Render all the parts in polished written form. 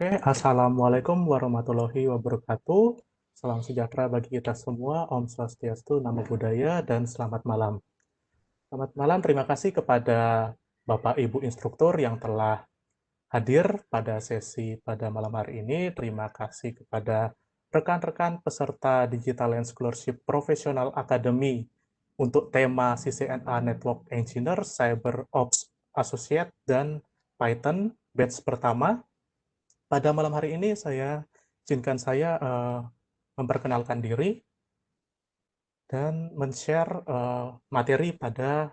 Oke, Assalamualaikum warahmatullahi wabarakatuh. Salam sejahtera bagi kita semua. Om Swastiastu, Namo Buddhaya, dan selamat malam. Selamat malam, terima kasih kepada Bapak Ibu instruktur yang telah hadir pada sesi pada malam hari ini. Terima kasih kepada rekan-rekan peserta Digital and Scholarship Professional Academy untuk tema CCNA Network Engineer, Cyber Ops Associate, dan Python batch pertama. Pada malam hari ini izinkan saya memperkenalkan diri dan men-share materi pada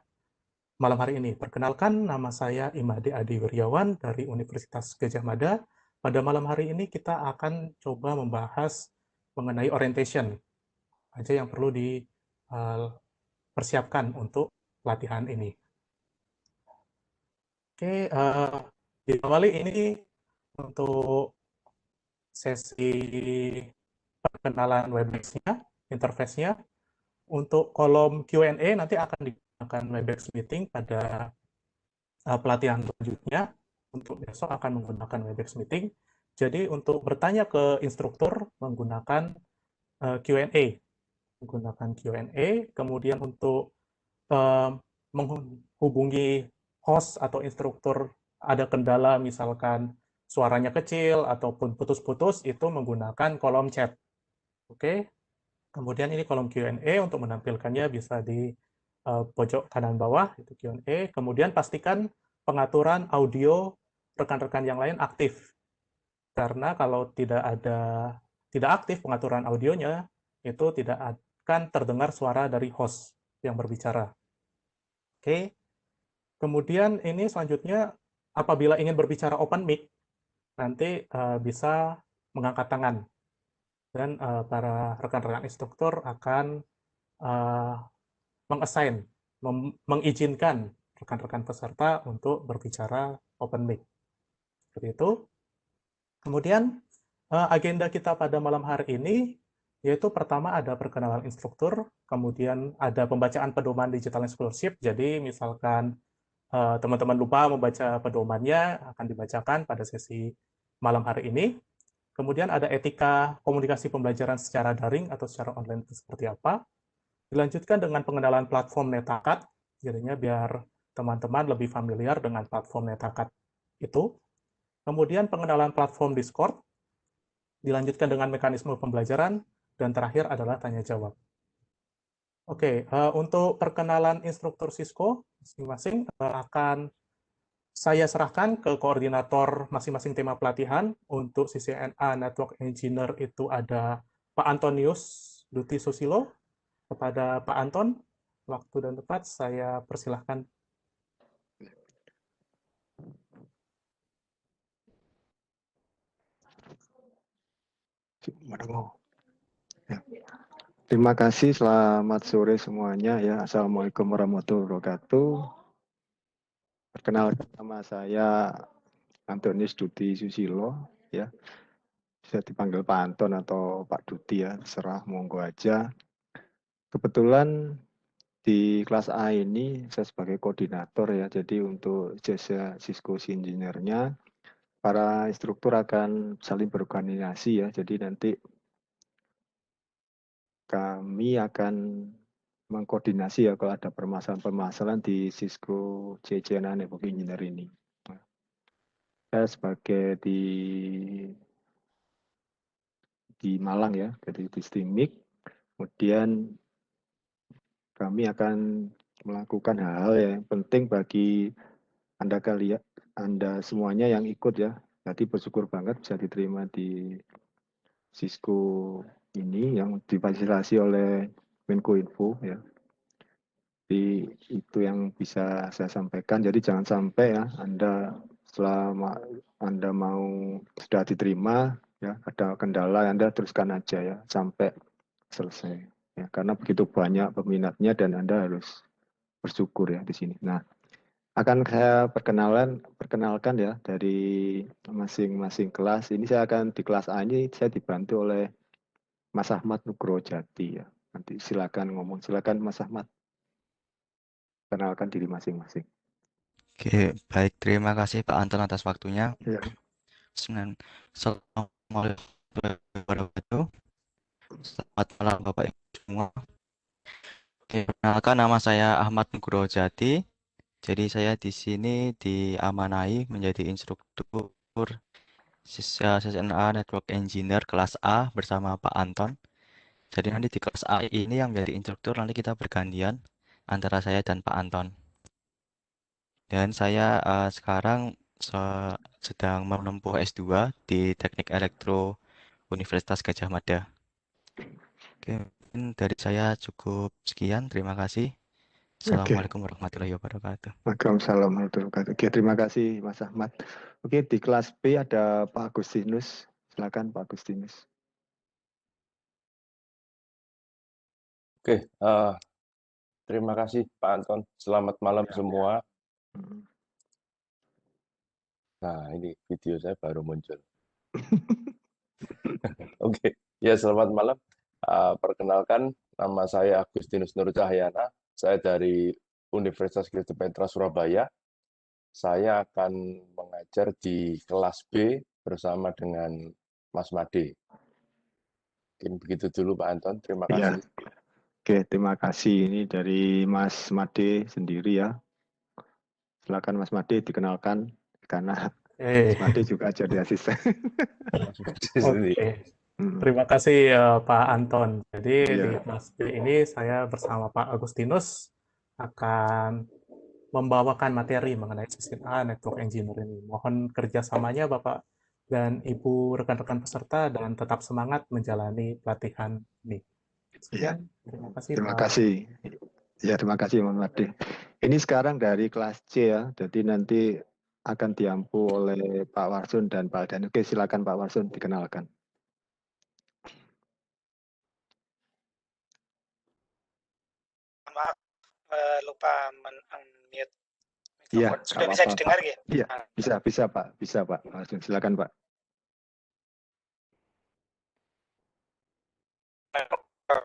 malam hari ini. Perkenalkan, nama saya Imade Adi Wirjawan dari Universitas Gadjah Mada. Pada malam hari ini kita akan coba membahas mengenai orientation, aja yang perlu dipersiapkan untuk pelatihan ini. Oke, diawali ini untuk sesi perkenalan Webex-nya, interface-nya. Untuk kolom Q&A nanti akan digunakan Webex Meeting pada pelatihan selanjutnya. Untuk besok akan menggunakan Webex Meeting. Jadi untuk bertanya ke instruktur menggunakan Q&A. Menggunakan Q&A, kemudian untuk menghubungi host atau instruktur ada kendala misalkan suaranya kecil ataupun putus-putus, itu menggunakan kolom chat. Oke, kemudian ini kolom Q&A, untuk menampilkannya bisa di pojok kanan bawah, itu Q&A. Kemudian pastikan pengaturan audio rekan-rekan yang lain aktif. Karena kalau tidak aktif pengaturan audionya, itu tidak akan terdengar suara dari host yang berbicara. Oke. Kemudian ini selanjutnya, apabila ingin berbicara open mic, nanti bisa mengangkat tangan. Dan para rekan-rekan instruktur akan mengassign, mengizinkan rekan-rekan peserta untuk berbicara open mic. Seperti itu. Kemudian agenda kita pada malam hari ini, yaitu pertama ada perkenalan instruktur, kemudian ada pembacaan pedoman digital scholarship. Jadi misalkan teman-teman lupa membaca pedomannya, akan dibacakan pada sesi malam hari ini. Kemudian ada etika komunikasi pembelajaran secara daring atau secara online itu seperti apa. Dilanjutkan dengan pengenalan platform Netakat, jadinya biar teman-teman lebih familiar dengan platform Netakat itu. Kemudian pengenalan platform Discord, dilanjutkan dengan mekanisme pembelajaran, dan terakhir adalah tanya jawab. Oke, untuk perkenalan instruktur Cisco masing-masing akan saya serahkan ke koordinator masing-masing tema pelatihan. Untuk CCNA Network Engineer itu ada Pak Antonius Duti Susilo. Kepada Pak Anton, waktu dan tempat saya persilahkan. Ya. Terima kasih, selamat sore semuanya ya. Assalamualaikum warahmatullahi wabarakatuh. Perkenalkan, nama saya Antonius Duti Susilo ya. Bisa dipanggil Pak Anton atau Pak Duti ya, terserah, monggo aja. Kebetulan di kelas A ini saya sebagai koordinator ya. Jadi untuk jasa Cisco Engineer-nya, para instruktur akan saling berorganisasi ya. Jadi nanti kami akan mengkoordinasi ya kalau ada permasalahan-permasalahan di Cisco CCNA Network Engineer ini. Saya sebagai di Malang ya, dari Distimik, kemudian kami akan melakukan hal-hal yang penting bagi Anda kalian, Anda semuanya yang ikut ya. Jadi bersyukur banget bisa diterima di Cisco ini yang difasilitasi oleh Menkominfo ya. Jadi itu yang bisa saya sampaikan. Jadi jangan sampai ya Anda selama Anda mau sudah diterima ya ada kendala Anda teruskan aja ya sampai selesai. Ya, karena begitu banyak peminatnya dan Anda harus bersyukur ya di sini. Nah, akan saya perkenalkan ya dari masing-masing kelas. Ini saya akan di kelas A ini saya dibantu oleh Mas Ahmad Nugroho Jati ya. Nanti silakan ngomong, silakan Mas Ahmad. Kenalkan diri masing-masing. Oke, baik. Terima kasih Pak Anton atas waktunya. Ya. Assalamualaikum warahmatullahi wabarakatuh. Selamat malam Bapak Ibu semua. Oke, perkenalkan nama saya Ahmad Nugroho Jati. Jadi saya di sini diamanahi menjadi instruktur CCNA Network Engineer kelas A bersama Pak Anton. Jadi nanti di kelas A ini yang menjadi instruktur nanti kita bergantian antara saya dan Pak Anton. Dan saya sekarang sedang menempuh S2 di Teknik Elektro Universitas Gadjah Mada. Oke, mungkin dari saya cukup sekian. Terima kasih. Oke, Assalamualaikum warahmatullahi wabarakatuh. Waalaikumsalam warahmatullahi wabarakatuh. Oke, terima kasih Mas Ahmad. Oke, di kelas B ada Pak Agustinus. Silakan Pak Agustinus. Oke, terima kasih Pak Anton. Selamat malam semua. Hmm. Nah, ini video saya baru muncul. Oke, ya selamat malam. Perkenalkan, nama saya Agustinus Nur Cahyana. Saya dari Universitas Kristen Petra Surabaya. Saya akan mengajar di kelas B bersama dengan Mas Made. Mungkin begitu dulu Pak Anton. Terima Ya, kasih. oke, terima kasih. Ini dari Mas Made sendiri ya. Silakan Mas Made dikenalkan karena Mas Made juga jadi asisten. Oke, Hmm, terima kasih Pak Anton. Jadi di Iya, kelas B ini saya bersama Pak Agustinus akan membawakan materi mengenai sistem A Network Engineer ini. Mohon kerjasamanya Bapak dan Ibu rekan-rekan peserta dan tetap semangat menjalani pelatihan ini. iya. Sekian, terima kasih Terima Pak. kasih. Ya, terima kasih Mas Made. Ini sekarang dari kelas C ya. Jadi nanti akan diampu oleh Pak Warsun dan Pak Aldan. Oke, silakan Pak Warsun dikenalkan. Maaf, lupa men-unmute Iya, mikrofon. nggak Sudah bisa apa-apa Pak. didengar ya? Iya, bisa Pak, bisa Pak. Warsun, silakan Pak.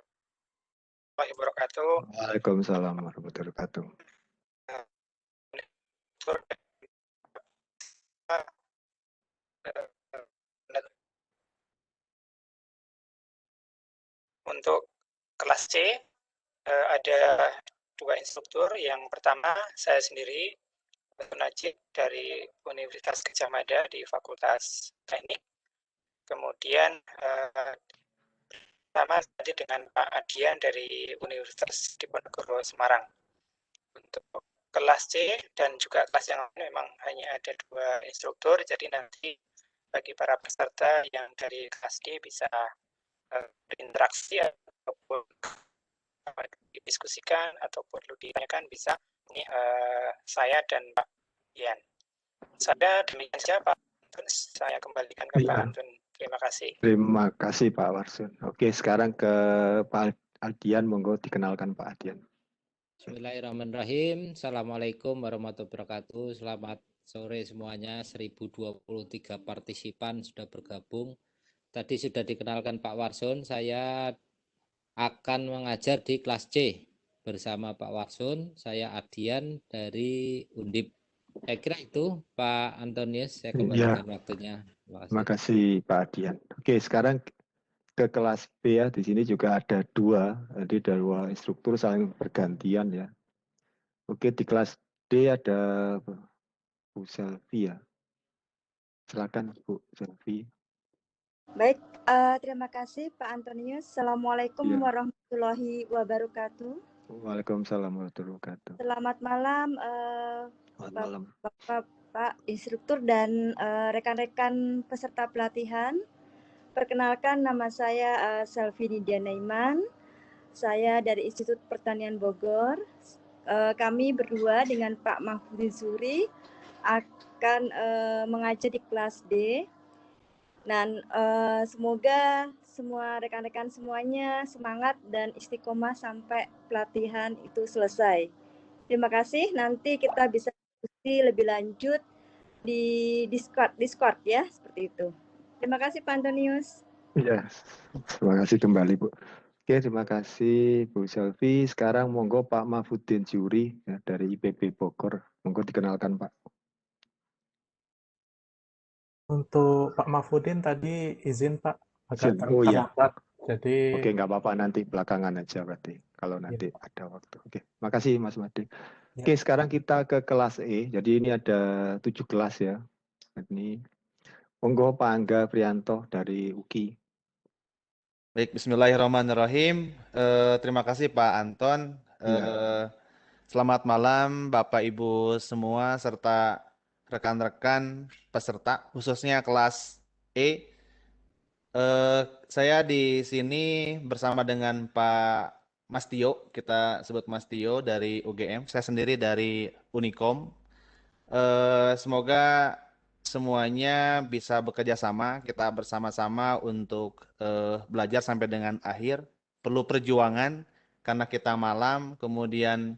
Warahmatullahi wabarakatuh. Waalaikumsalam warahmatullahi wabarakatuh. Untuk kelas C ada dua instruktur. Yang pertama saya sendiri, Najib dari Universitas Gadjah Mada di Fakultas Teknik. Kemudian sama tadi dengan Pak Adian dari Universitas Diponegoro Semarang. Untuk kelas C dan juga kelas yang lain memang hanya ada dua instruktur, jadi nanti bagi para peserta yang dari kelas D bisa berinteraksi ataupun didiskusikan atau perlu ditanyakan bisa ini saya dan Pak Ian. Saya demikian saja Pak Antun, saya kembalikan ke Pak Iya, Antun. Terima kasih. terima kasih Pak Warsun. Oke, sekarang ke Pak Aldian, monggo dikenalkan Pak Aldian. Bismillahirrahmanirrahim. Assalamualaikum warahmatullahi wabarakatuh. Selamat sore semuanya. 1023 partisipan sudah bergabung. Tadi sudah dikenalkan Pak Warsun. Saya akan mengajar di kelas C bersama Pak Warsun. Saya Adian dari Undip. Saya kira itu Pak Antonius. Saya kembalikan waktunya. Terima kasih Pak Adian. Oke, sekarang ke kelas B ya. Di sini juga ada dua, jadi dua instruktur saling bergantian ya. Oke, di kelas D ada Bu Selvi ya. Silakan Bu Selvi. Baik, terima kasih Pak Antonius. Assalamualaikum Ya. warahmatullahi wabarakatuh. Waalaikumsalam warahmatullahi wabarakatuh. Selamat malam, Selamat malam. Bapak instruktur dan rekan-rekan peserta pelatihan. Perkenalkan, nama saya Selvi Nidia Naiman. Saya dari Institut Pertanian Bogor. Kami berdua dengan Pak Mahfudin Suri akan mengajar di kelas D. Dan semoga semua rekan-rekan semuanya semangat dan istiqomah sampai pelatihan itu selesai. Terima kasih. Nanti kita bisa diskusi lebih lanjut di Discord ya, seperti itu. Terima kasih Pak Antonius. Ya, terima kasih kembali Bu. Oke, terima kasih Bu Selvi. Sekarang monggo Pak Mahfudin Juri ya, dari IPB Bogor. Monggo dikenalkan Pak. Untuk Pak Mahfudin tadi izin Pak agak Oh iya, terlambat. Jadi oke nggak apa-apa, nanti belakangan aja berarti kalau ya, nanti ada waktu. Oke, makasih Mas Made. ya. Oke, sekarang kita ke kelas E. Jadi ini ada 7 kelas ya. Ini monggo Pak Angga Prianto dari UKI. Baik, bismillahirrahmanirrahim. Terima kasih Pak Anton. Iya. Selamat malam Bapak Ibu semua serta rekan-rekan peserta, khususnya kelas E. Saya di sini bersama dengan Pak Mas Tio, kita sebut Mas Tio dari UGM. Saya sendiri dari Unikom. Semoga semuanya bisa bekerja sama, kita bersama-sama untuk belajar sampai dengan akhir. Perlu perjuangan karena kita malam, kemudian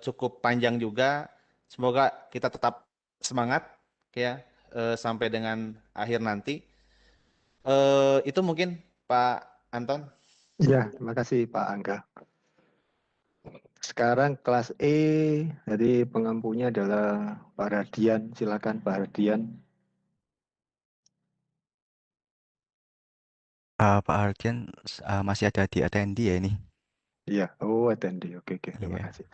cukup panjang juga. Semoga kita tetap semangat ya sampai dengan akhir nanti. Itu mungkin Pak Anton. Iya, terima kasih Pak Angga. Sekarang kelas E, jadi pengampunya adalah Pak Radian. Silakan Pak Radian. Pak Ardian masih ada di attendee ya ini. Iya, oh attendee. Oke, terima Iya. kasih.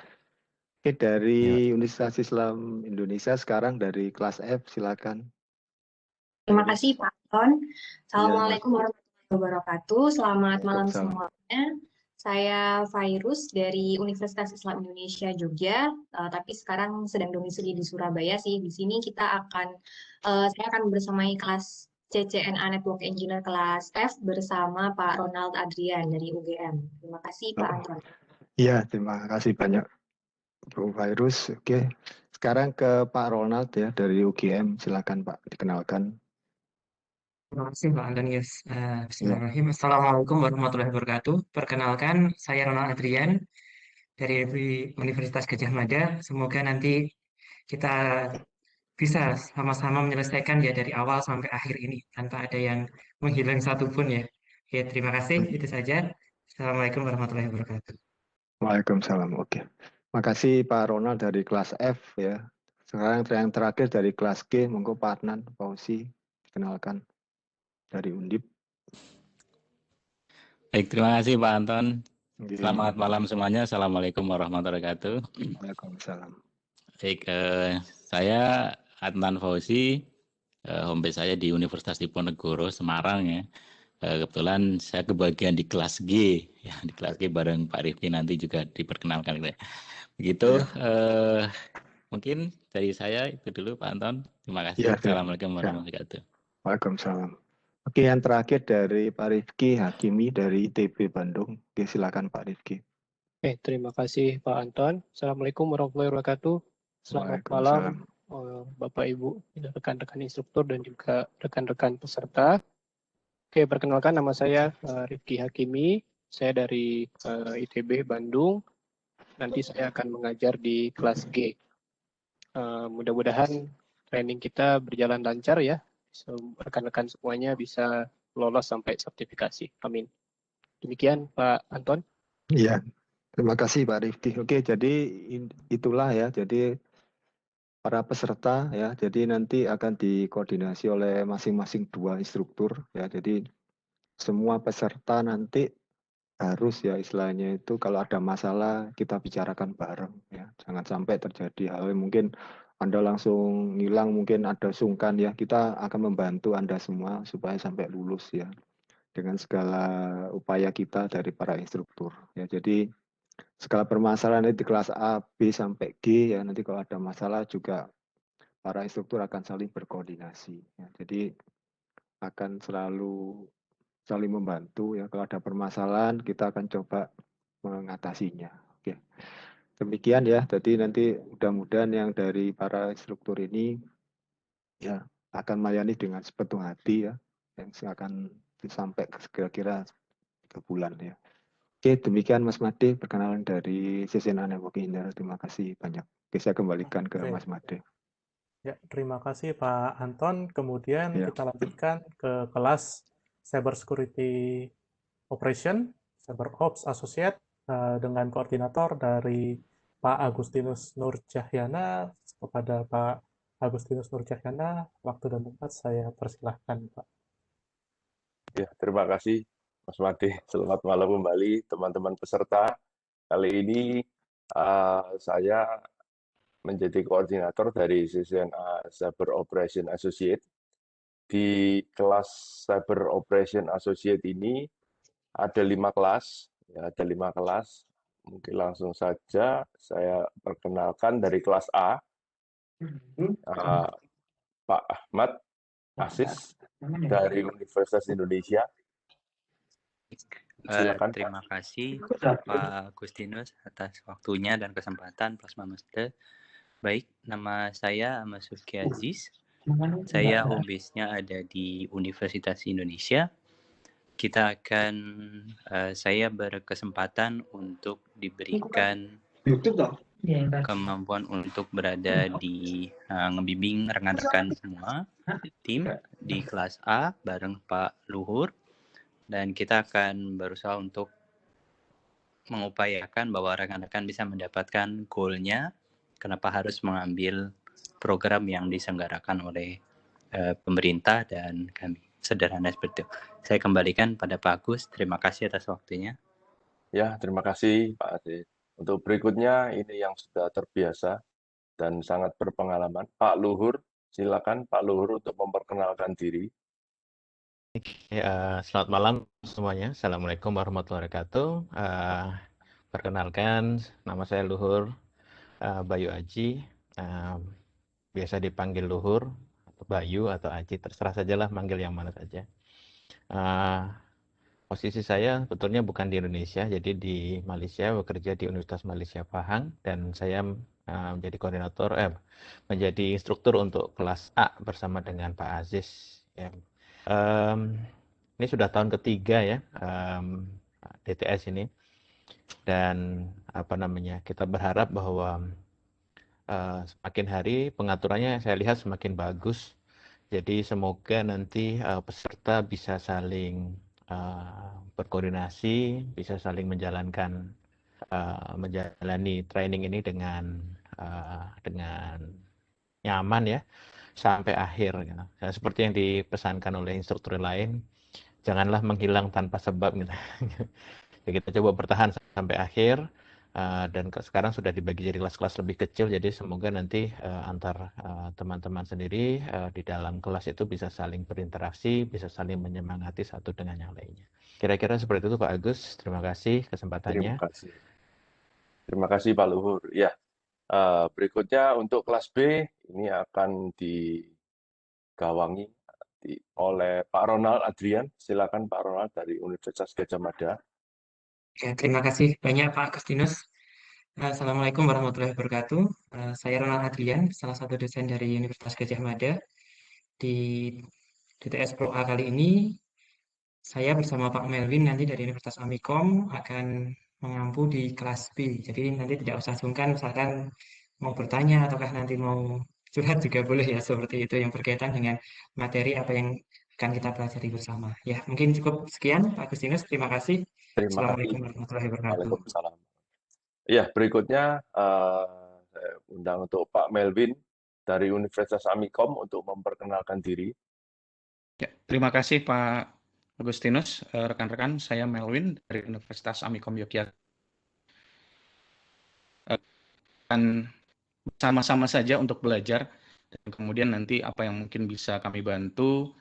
Oke, dari Iya. Universitas Islam Indonesia sekarang dari kelas F, silakan. Terima kasih Pak Anton. Assalamualaikum warahmatullahi wabarakatuh. Selamat malam Waalaikumsalam. semuanya. Saya Fairuz dari Universitas Islam Indonesia Jogja, tapi sekarang sedang domisili di Surabaya sih. Di sini saya akan bersamai kelas CCNA Network Engineer kelas F bersama Pak Ronald Adrian dari UGM. Terima kasih Pak Anton. Iya, terima kasih banyak Bu Fairuz. Oke, sekarang ke Pak Ronald ya dari UGM. Silakan Pak, dikenalkan. Terima kasih Pak Antonius. Bismillahirrahmanirrahim. Assalamualaikum warahmatullahi wabarakatuh. Perkenalkan, saya Ronald Adrian dari Universitas Gadjah Mada. Semoga nanti kita bisa sama-sama menyelesaikan ya dari awal sampai akhir ini tanpa ada yang menghilang satupun ya. Oke, terima kasih. Itu saja. Assalamualaikum warahmatullahi wabarakatuh. Waalaikumsalam. Oke. Makasih Pak Ronald dari kelas F ya. Sekarang yang terakhir dari kelas G, monggo Pak Adnan Fauzi dikenalkan dari Undip. Baik, terima kasih Pak Anton. Oke. Selamat malam semuanya. Assalamualaikum warahmatullahi wabarakatuh. Waalaikumsalam. Baik, saya Adnan Fauzi, home base saya di Universitas Diponegoro, Semarang ya. Kebetulan saya kebagian di kelas G, ya di kelas G bareng Pak Rifki nanti juga diperkenalkan. Begitu, mungkin dari saya itu dulu Pak Anton. Terima kasih. Ya, Assalamualaikum warahmatullahi wabarakatuh. Waalaikumsalam. Oke, yang terakhir dari Pak Rifki Hakimi dari ITB Bandung. Oke, silakan Pak Rifki. Oke, terima kasih Pak Anton. Assalamualaikum warahmatullahi wabarakatuh. Selamat malam Bapak Ibu, rekan-rekan instruktur dan juga rekan-rekan peserta. Oke, perkenalkan nama saya Rifki Hakimi. Saya dari ITB Bandung. Nanti saya akan mengajar di kelas G. Mudah-mudahan training kita berjalan lancar ya. Rekan-rekan semuanya bisa lolos sampai sertifikasi. Amin. Demikian Pak Anton. Iya, terima kasih Pak Rifki. Oke, jadi itulah ya. Jadi para peserta ya. Jadi nanti akan dikoordinasi oleh masing-masing 2 instruktur ya. Jadi semua peserta nanti harus ya istilahnya itu kalau ada masalah kita bicarakan bareng ya. Jangan sampai terjadi hal yang mungkin Anda langsung hilang, mungkin ada sungkan ya. Kita akan membantu Anda semua supaya sampai lulus ya. Dengan segala upaya kita dari para instruktur ya. Jadi segala permasalahan di kelas A, B sampai G ya, nanti kalau ada masalah juga para instruktur akan saling berkoordinasi ya. Jadi akan selalu saling membantu ya. Kalau ada permasalahan kita akan coba mengatasinya. Oke. Demikian ya. Jadi nanti mudah-mudahan yang dari para instruktur ini ya akan melayani dengan sepenuh hati ya. Yang akan sampai kira-kira 3 bulan ya. Oke, demikian Mas Made perkenalan dari CCNA Network Engineer. Terima kasih banyak. Oke, saya kembalikan ke Mas Made. Ya, terima kasih Pak Anton. Kemudian kita lanjutkan ke kelas Cyber Security Operation, Cyber Ops Associate dengan koordinator dari Pak Agustinus Nur Cahyana kepada Pak Agustinus Nur Cahyana, waktu dan tempat saya persilahkan, Pak. Ya, terima kasih Mas Made. Selamat malam kembali teman-teman peserta. Kali ini saya menjadi koordinator dari CCNA Cyber Operation Associate. Di kelas Cyber Operation Associate ini ada 5 kelas, ya, ada 5 kelas. Mungkin langsung saja saya perkenalkan dari kelas A, Pak Ahmad Asis dari Universitas Indonesia. Silakan, Terima Pak. kasih Pak Agustinus atas waktunya dan kesempatan Plasma Master. Baik, nama saya Ahmad Sufki Aziz. Saya home base-nya ada di Universitas Indonesia. Saya berkesempatan untuk diberikan kemampuan untuk berada di ngebimbing rekan-rekan semua tim di kelas A bareng Pak Luhur, dan kita akan berusaha untuk mengupayakan bahwa rekan-rekan bisa mendapatkan goal-nya kenapa harus mengambil program yang diselenggarakan oleh pemerintah dan kami. Sederhana seperti itu. Saya kembalikan pada Pak Agus. Terima kasih atas waktunya. Ya, terima kasih Pak Aziz. Untuk berikutnya ini yang sudah terbiasa dan sangat berpengalaman, Pak Luhur. Silakan Pak Luhur untuk memperkenalkan diri. Selamat malam semuanya. Assalamualaikum warahmatullahi wabarakatuh. Perkenalkan, nama saya Luhur Bayu Aji. Biasa dipanggil Luhur, atau Bayu, atau Aji. Terserah sajalah manggil yang mana saja. Posisi saya sebetulnya bukan di Indonesia, jadi di Malaysia, bekerja di Universitas Malaysia Pahang, dan saya menjadi koordinator, menjadi instruktur untuk kelas A bersama dengan Pak Aziz. Ya. Ini sudah tahun ketiga ya DTS ini, dan kita berharap bahwa semakin hari pengaturannya saya lihat semakin bagus. Jadi semoga nanti peserta bisa saling berkoordinasi, bisa saling menjalani training ini dengan nyaman ya sampai akhir. Gitu. Nah, seperti yang dipesankan oleh instruktur lain, janganlah menghilang tanpa sebab. Gitu. Ya, kita coba bertahan sampai akhir. Dan sekarang sudah dibagi jadi kelas-kelas lebih kecil, jadi semoga nanti antar teman-teman sendiri di dalam kelas itu bisa saling berinteraksi, bisa saling menyemangati satu dengan yang lainnya. Kira-kira seperti itu Pak Agus. Terima kasih kesempatannya. Terima kasih Pak Luhur. Ya, berikutnya untuk kelas B ini akan digawangi oleh Pak Ronald Adrian. Silakan Pak Ronald dari Universitas Gadjah Mada. Ya, terima kasih banyak Pak Agustinus. Assalamualaikum warahmatullahi wabarakatuh. Saya Ronald Adrian, salah satu dosen dari Universitas Gadjah Mada. Di DTS Pro A kali ini, saya bersama Pak Melvin nanti dari Universitas Amikom akan mengampu di kelas B. Jadi nanti tidak usah sungkan, misalkan mau bertanya ataukah nanti mau curhat juga boleh ya, seperti itu yang berkaitan dengan materi apa yang akan kita pelajari bersama. Ya, mungkin cukup sekian Pak Agustinus. Terima kasih. Assalamualaikum warahmatullahi wabarakatuh. Waalaikumsalam. Ya, berikutnya saya undang untuk Pak Melvin dari Universitas Amikom untuk memperkenalkan diri. Ya, terima kasih Pak Agustinus. Rekan-rekan, saya Melvin dari Universitas Amikom Yogyakarta. Akan sama-sama saja untuk belajar, dan kemudian nanti apa yang mungkin bisa kami bantu,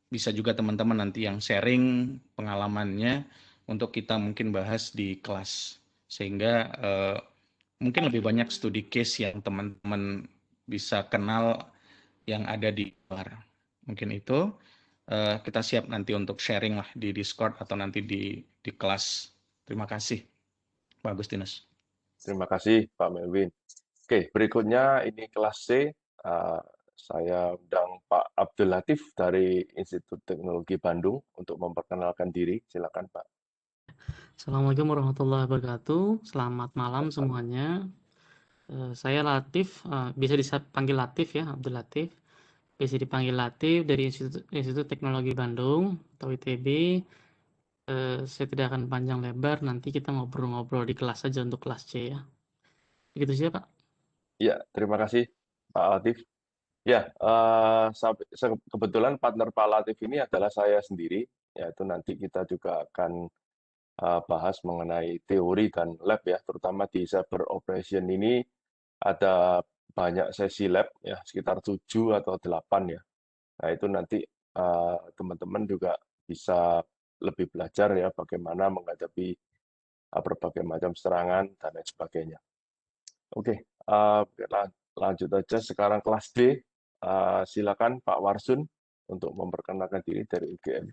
bisa juga teman-teman nanti yang sharing pengalamannya untuk kita mungkin bahas di kelas, sehingga mungkin lebih banyak studi case yang teman-teman bisa kenal yang ada di luar. Mungkin itu kita siap nanti untuk sharing lah di Discord atau nanti di kelas. Terima kasih Pak Agustinus. Terima kasih Pak Melvin. Oke, berikutnya ini kelas C. Saya undang Pak Abdul Latif dari Institut Teknologi Bandung untuk memperkenalkan diri. Silakan Pak. Assalamualaikum warahmatullahi wabarakatuh. Selamat malam semuanya. Saya Latif, bisa dipanggil Latif ya, Abdul Latif. Bisa dipanggil Latif dari Institut Teknologi Bandung atau ITB. Saya tidak akan panjang lebar, nanti kita ngobrol-ngobrol di kelas saja untuk kelas C ya. Begitu saja Pak. Ya, terima kasih Pak Latif. Ya, kebetulan partner Pak Latif ini adalah saya sendiri, yaitu nanti kita juga akan bahas mengenai teori dan lab ya, terutama di cyber operation ini ada banyak sesi lab ya, sekitar 7 atau 8 ya. Nah, itu nanti teman-teman juga bisa lebih belajar ya bagaimana menghadapi berbagai macam serangan dan lain sebagainya. Oke, lanjut aja sekarang kelas D. Silakan Pak Warsun untuk memperkenalkan diri dari UGM.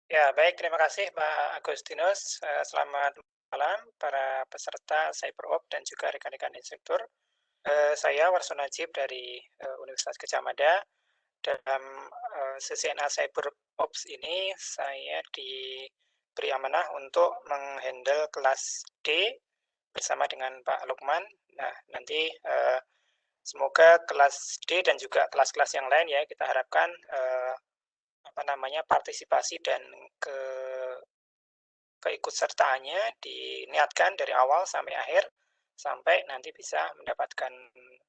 Ya, baik. Terima kasih Pak Agustinus. Selamat malam para peserta CyberOps dan juga rekan-rekan instruktur. Saya Warsun Najib dari Universitas Gadjah Mada. Dalam CCNA CyberOps ini saya diberi amanah untuk menghandle kelas D bersama dengan Pak Lukman. Nah, nanti semoga kelas D dan juga kelas-kelas yang lain ya kita harapkan partisipasi dan keikutsertaannya diniatkan dari awal sampai akhir sampai nanti bisa mendapatkan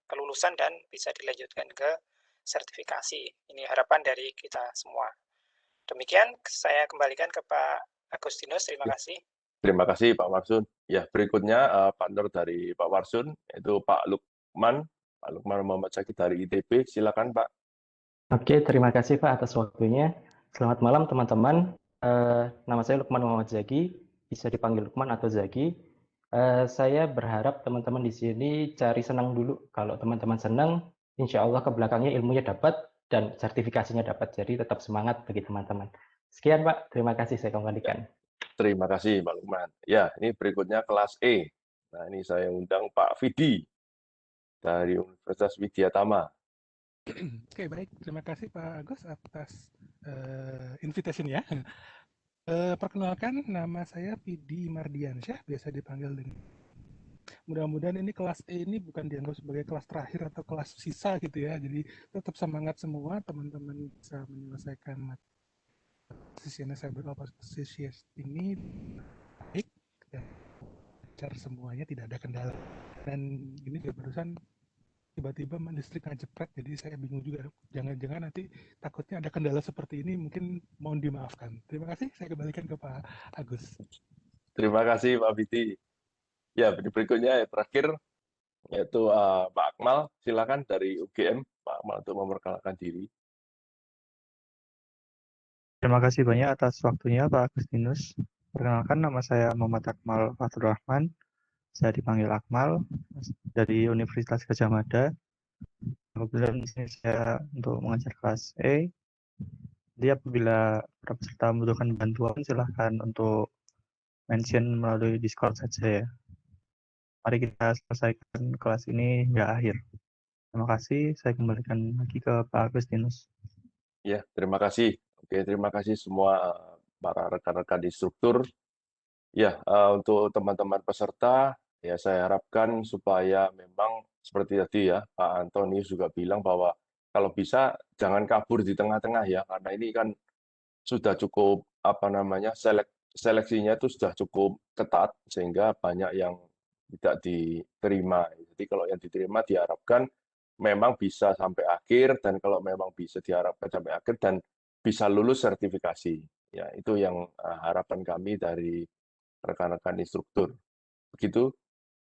kelulusan dan bisa dilanjutkan ke sertifikasi. Ini harapan dari kita semua. Demikian saya kembalikan ke Pak Agustinus. Terima kasih. Terima kasih Pak Warsun. Ya, berikutnya partner dari Pak Warsun yaitu Pak Lukman. Pak Lukman Muhammad Zaki dari ITB. Silakan Pak. Oke, terima kasih Pak atas waktunya. Selamat malam teman-teman. Nama saya Lukman Muhammad Zaki, bisa dipanggil Lukman atau Zaki. Saya berharap teman-teman di sini cari senang dulu. Kalau teman-teman senang, insya Allah ke belakangnya ilmunya dapat dan sertifikasinya dapat. Jadi tetap semangat bagi teman-teman. Sekian Pak, terima kasih saya kembalikan. Terima kasih Pak Lukman. Ya, ini berikutnya kelas E. Nah, ini saya undang Pak Vidi dari Universitas Widyatama. Oke, baik. Terima kasih Pak Agus atas invitation ya. Perkenalkan, nama saya Vidi Mardiansyah, biasa dipanggil dengan. Mudah-mudahan ini kelas E ini bukan dianggap sebagai kelas terakhir atau kelas sisa gitu ya. Jadi tetap semangat semua, teman-teman bisa menyelesaikan CCNA CyberOps ini baik dan lancar semuanya, tidak ada kendala. Dan ini barusan tiba-tiba listrik ngejepret, jadi saya bingung juga. Jangan-jangan nanti takutnya ada kendala seperti ini, mungkin mohon dimaafkan. Terima kasih, saya kembalikan ke Pak Agus. Terima kasih Pak Vidi. Ya, berikutnya yang terakhir yaitu Pak Akmal. Silakan dari UGM, Pak Akmal untuk memperkenalkan diri. Terima kasih banyak atas waktunya Pak Agustinus. Perkenalkan, nama saya Muhammad Akmal Fathur Rahman. Saya dipanggil Akmal dari Universitas Gadjah Mada. Kebetulan di sini saya untuk mengajar kelas E. Jadi apabila para peserta membutuhkan bantuan, silahkan untuk mention melalui Discord saja ya. Mari kita selesaikan kelas ini hingga akhir. Terima kasih. Saya kembalikan lagi ke Pak Agustinus. Ya, terima kasih. Oke, terima kasih semua para rekan-rekan instruktur. Ya, untuk teman-teman peserta, ya saya harapkan supaya memang seperti tadi ya, Pak Antonius juga bilang bahwa kalau bisa jangan kabur di tengah-tengah ya, karena ini kan sudah cukup seleksinya itu sudah cukup ketat sehingga banyak yang tidak diterima. Jadi kalau yang diterima diharapkan memang bisa sampai akhir, dan kalau memang bisa diharapkan sampai akhir dan bisa lulus sertifikasi. Ya, itu yang harapan kami dari rekan-rekan instruktur. Begitu,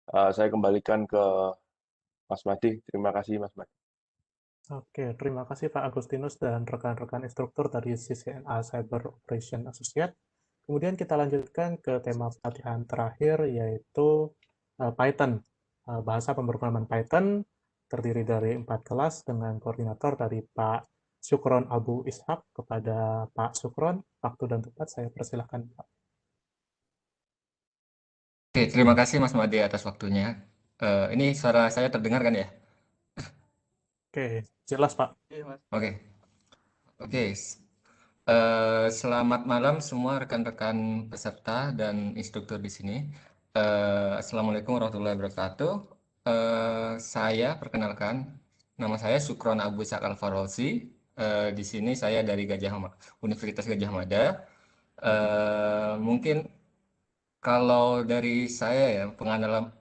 saya kembalikan ke Mas Madi. Terima kasih, Mas Madi. Oke, terima kasih Pak Agustinus dan rekan-rekan instruktur dari CCNA Cyber Operation Associate. Kemudian kita lanjutkan ke tema pelatihan terakhir, yaitu Python. Bahasa pemrograman Python terdiri dari 4 kelas dengan koordinator dari Pak Syukron Abu Ishak. Kepada Pak Syukron, waktu dan tempat saya persilahkan Pak. Oke, terima kasih Mas Made atas waktunya. Ini suara saya terdengar kan ya? Oke, jelas Pak. Oke. Selamat malam semua rekan-rekan peserta dan instruktur di sini. Assalamualaikum warahmatullahi wabarakatuh. Saya perkenalkan, nama saya Syukron Abu Ishak Al-Farozi. Di sini saya dari Universitas Gadjah Mada. Mungkin kalau dari saya ya,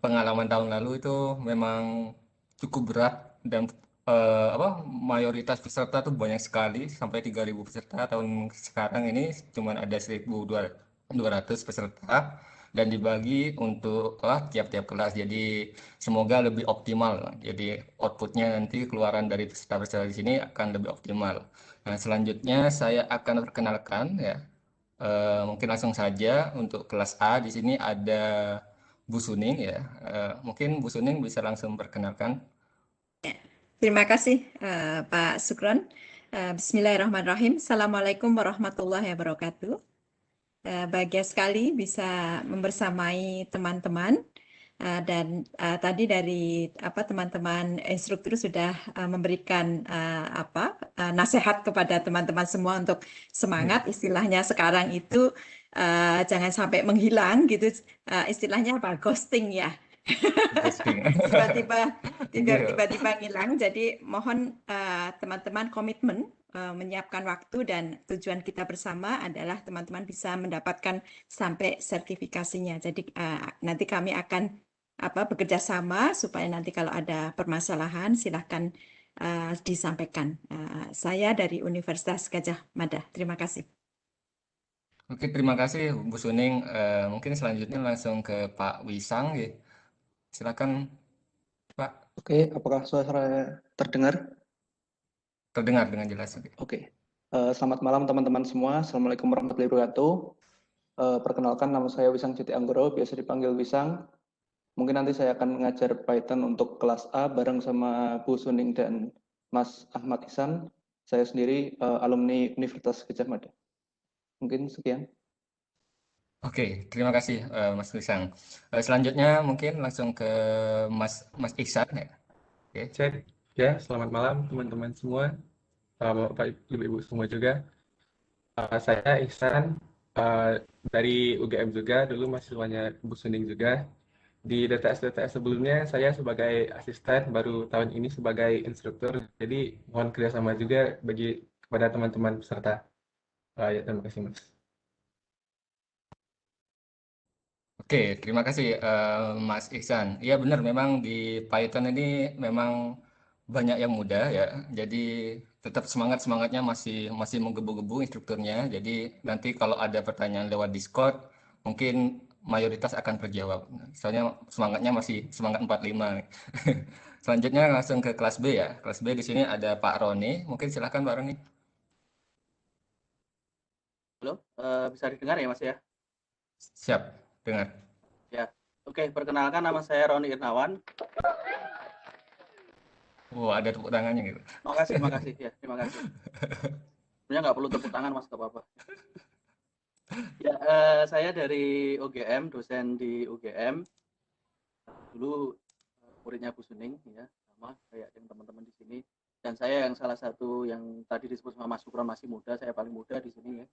pengalaman tahun lalu itu memang cukup berat dan mayoritas peserta tuh banyak sekali, sampai 3.000 peserta. Tahun sekarang ini cuma ada 1.200 peserta dan dibagi untuk tiap-tiap kelas. Jadi semoga lebih optimal. Jadi outputnya nanti keluaran dari peserta-peserta di sini akan lebih optimal. Nah, selanjutnya saya akan perkenalkan ya. Mungkin langsung saja untuk kelas A di sini ada Bu Suning ya. Mungkin Bu Suning bisa langsung perkenalkan. Terima kasih Pak Sukron. Bismillahirrahmanirrahim. Assalamualaikum warahmatullahi wabarakatuh. Bahagia sekali bisa membersamai teman-teman dan tadi dari teman-teman instruktur sudah memberikan nasihat kepada teman-teman semua untuk semangat. Istilahnya sekarang itu jangan sampai menghilang gitu. Istilahnya apa? Ghosting ya. tiba-tiba hilang. Jadi mohon teman-teman komitmen menyiapkan waktu, dan tujuan kita bersama adalah teman-teman bisa mendapatkan sampai sertifikasinya. Jadi nanti kami akan bekerja sama supaya nanti kalau ada permasalahan silahkan disampaikan. Saya dari Universitas Gadjah Mada. Terima kasih. Oke, terima kasih Bu Suning. Mungkin selanjutnya langsung ke Pak Wisang ya. Silakan Pak. Oke, apakah suara saya terdengar? Terdengar dengan jelas. Oke. Selamat malam teman-teman semua. Assalamualaikum warahmatullahi wabarakatuh. Perkenalkan, nama saya Wisang Citi Anggoro, biasa dipanggil Wisang. Mungkin nanti saya akan mengajar Python untuk kelas A bareng sama Bu Suning dan Mas Ahmad Ihsan. Saya sendiri alumni Universitas Gadjah Mada. Mungkin sekian. Oke, terima kasih Mas Wisang. Selanjutnya mungkin langsung ke Mas Ihsan ya. Oke. Cek ya, selamat malam teman-teman semua, Bapak Ibu semua juga. Saya Ihsan dari UGM juga, dulu mahasiswanya Bu Suning juga. Di DTS sebelumnya saya sebagai asisten, baru tahun ini sebagai instruktur. Jadi mohon kerjasama juga kepada teman-teman peserta. Ya, terima kasih Mas. Oke, terima kasih Mas Ihsan. Iya benar, memang di Python ini memang banyak yang muda ya. Jadi tetap semangatnya masih menggebu-gebu instrukturnya. Jadi nanti kalau ada pertanyaan lewat Discord, mungkin mayoritas akan terjawab. Soalnya semangatnya masih semangat 45. Selanjutnya langsung ke kelas B ya. Kelas B di sini ada Pak Roni. Mungkin silakan Pak Roni. Halo, bisa didengar ya Mas ya? Siap, dengar. Ya, oke. Perkenalkan, nama saya Roni Irnawan. Ada tepuk tangannya gitu. Makasih ya, terima kasih. Sebenarnya nggak perlu tepuk tangan Mas, nggak apa-apa. Ya, saya dari UGM, dosen di UGM. Dulu muridnya Bu Suning ya, sama kayak yang teman-teman di sini. Dan saya yang salah satu yang tadi disebut sama Mas Sukron, masih muda, saya paling muda di sini ya.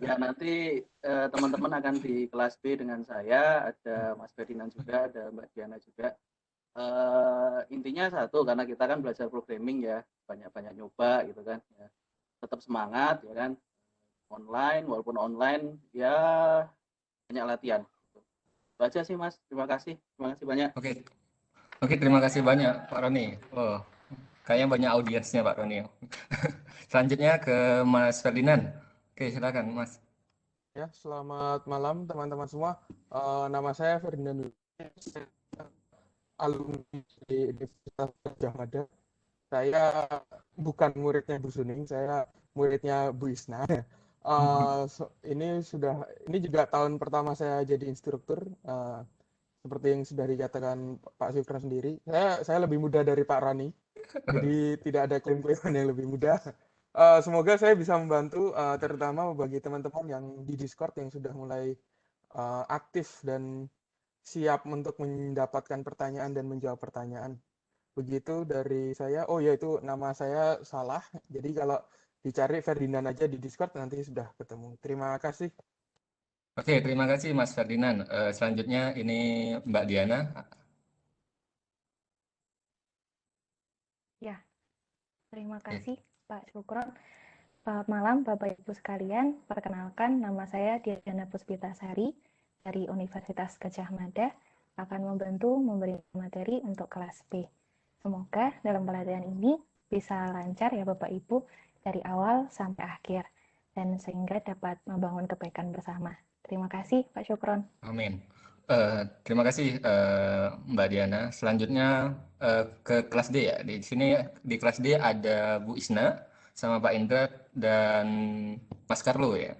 Ya nanti teman-teman akan di kelas B dengan saya, ada Mas Ferdinand juga, ada Mbak Diana juga. Intinya satu, karena kita kan belajar programming ya, banyak-banyak nyoba gitu kan ya. Tetap semangat ya kan, online walaupun online ya, banyak latihan. Itu aja sih Mas, terima kasih banyak. Oke, terima kasih banyak Pak Roni. Kayaknya banyak audiensnya Pak Roni. Selanjutnya ke Mas Ferdinand. Oke, silakan Mas. Ya, selamat malam teman-teman semua. Nama saya Ferdinand, alumni di Universitas Gadjah Mada. Saya bukan muridnya Bu Suning, saya muridnya Bu Isna. Ini juga tahun pertama saya jadi instruktur. Seperti yang sudah dikatakan Pak Sukron sendiri, saya lebih muda dari Pak Roni, jadi tidak ada klaim-klaiman yang lebih muda. Semoga saya bisa membantu, terutama bagi teman-teman yang di Discord yang sudah mulai aktif dan siap untuk mendapatkan pertanyaan dan menjawab pertanyaan. Begitu dari saya. Oh ya, itu nama saya salah, jadi kalau dicari Ferdinand aja di Discord nanti sudah ketemu. Terima kasih. Oke, terima kasih Mas Ferdinand. Selanjutnya ini Mbak Diana. Ya, terima kasih Pak Sukron. Selamat malam Bapak Ibu sekalian. Perkenalkan, nama saya Diana Puspitasari dari Universitas Gadjah Mada. akan membantu memberi materi untuk kelas B. Semoga dalam pelatihan ini bisa lancar ya Bapak Ibu dari awal sampai akhir dan sehingga dapat membangun kebaikan bersama. Terima kasih Pak Syukron. Amin. Terima kasih Mbak Diana. Selanjutnya ke kelas D ya. Di sini di kelas D ada Bu Isna sama Pak Indra dan Mas Carlo ya.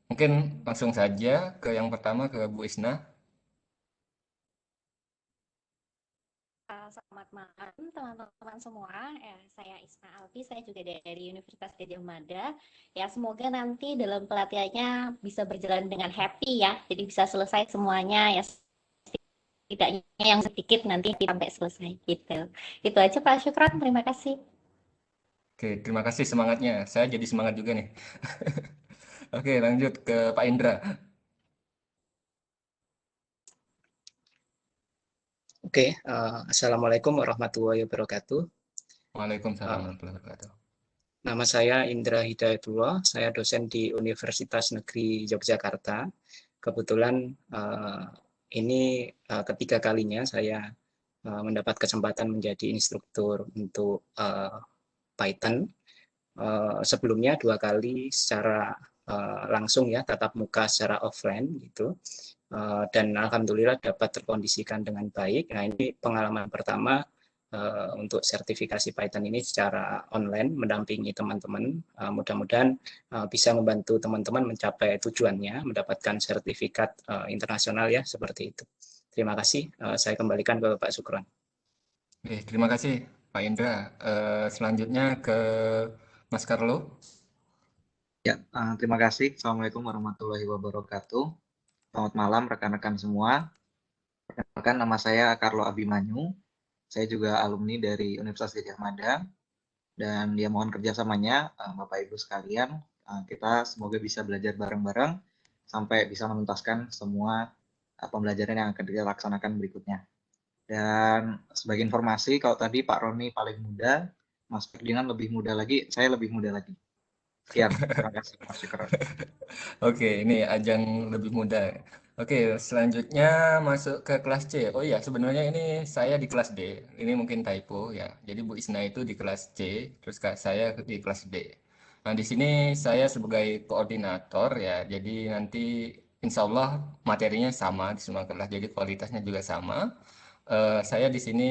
Mungkin langsung saja ke yang pertama ke Bu Isna. Selamat malam teman-teman semua. Saya Isna Alfi, saya juga dari Universitas Gadjah Mada. Ya, semoga nanti dalam pelatihannya bisa berjalan dengan happy ya. Jadi bisa selesai semuanya ya. Setidaknya yang sedikit nanti sampai selesai gitu. Itu aja Pak Syukron, terima kasih. Oke, terima kasih semangatnya. Saya jadi semangat juga nih. Oke, lanjut ke Pak Indra. Oke, Assalamualaikum warahmatullahi wabarakatuh. Waalaikumsalam warahmatullahi wabarakatuh. Nama saya Indra Hidayatullah, saya dosen di Universitas Negeri Yogyakarta. Kebetulan ini ketiga kalinya saya mendapat kesempatan menjadi instruktur untuk Python. Sebelumnya 2 kali secara langsung ya, tatap muka secara offline gitu. Dan alhamdulillah dapat terkondisikan dengan baik. Nah, ini pengalaman pertama untuk sertifikasi Python ini secara online mendampingi teman-teman. Mudah-mudahan bisa membantu teman-teman mencapai tujuannya, mendapatkan sertifikat internasional ya, seperti itu. Terima kasih. Saya kembalikan ke Pak Syukron. Oke, terima kasih Pak Indra. Selanjutnya ke Mas Carlo. Ya, terima kasih. Assalamualaikum warahmatullahi wabarakatuh. Selamat malam rekan-rekan semua. Perkenalkan, nama saya Carlo Abimanyu. Saya juga alumni dari Universitas Gadjah Mada. Dan ya mohon kerjasamanya Bapak Ibu sekalian. Kita semoga bisa belajar bareng-bareng sampai bisa menuntaskan semua pembelajaran yang akan kita laksanakan berikutnya. Dan sebagai informasi, kalau tadi Pak Roni paling muda, Mas Ferdinand lebih muda lagi, saya lebih muda lagi. Sekian, terima kasih Mas Syukron. Oke, ini ajang lebih muda. Oke, selanjutnya masuk ke kelas C. Oh iya, sebenarnya ini saya di kelas D. Ini mungkin typo ya. Jadi Bu Isna itu di kelas C, terus saya di kelas D. Nah, di sini saya sebagai koordinator ya. Jadi nanti insya Allah materinya sama di semua kelas. Jadi kualitasnya juga sama. Saya di sini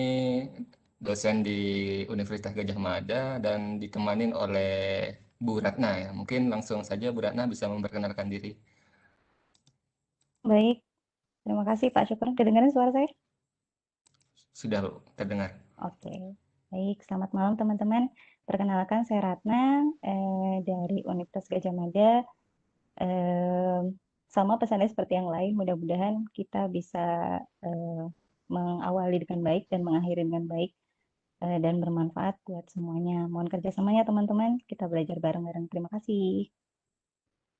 dosen di Universitas Gadjah Mada dan ditemanin oleh Bu Ratna ya. Mungkin langsung saja Bu Ratna bisa memperkenalkan diri. Baik, terima kasih Pak Syukron. Kedengaran suara saya? Sudah terdengar. Oke, baik. Selamat malam teman-teman. Perkenalkan saya Ratna dari Universitas Gadjah Mada. Sama pesannya seperti yang lain, mudah-mudahan kita bisa mengawali dengan baik dan mengakhiri dengan baik dan bermanfaat buat semuanya. Mohon kerjasamanya teman-teman, kita belajar bareng-bareng. Terima kasih.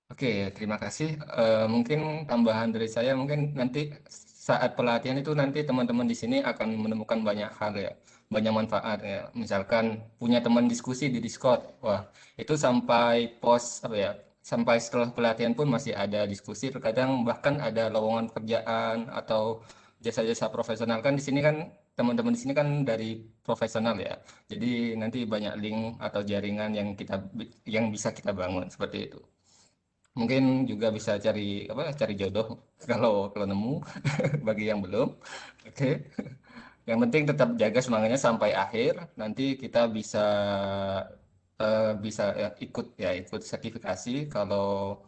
Oke, terima kasih. Mungkin tambahan dari saya, mungkin nanti saat pelatihan itu nanti teman-teman di sini akan menemukan banyak hal ya, banyak manfaat ya. Misalkan punya teman diskusi di Discord, wah itu sampai post apa ya, sampai setelah pelatihan pun masih ada diskusi. Terkadang bahkan ada lowongan pekerjaan atau jasa-jasa profesional kan di sini kan teman-teman di sini kan dari profesional ya. Jadi nanti banyak link atau jaringan yang bisa kita bangun seperti itu. Mungkin juga bisa cari jodoh kalau nemu bagi yang belum. Oke. Yang penting tetap jaga semangatnya sampai akhir. Nanti kita bisa ikut sertifikasi kalau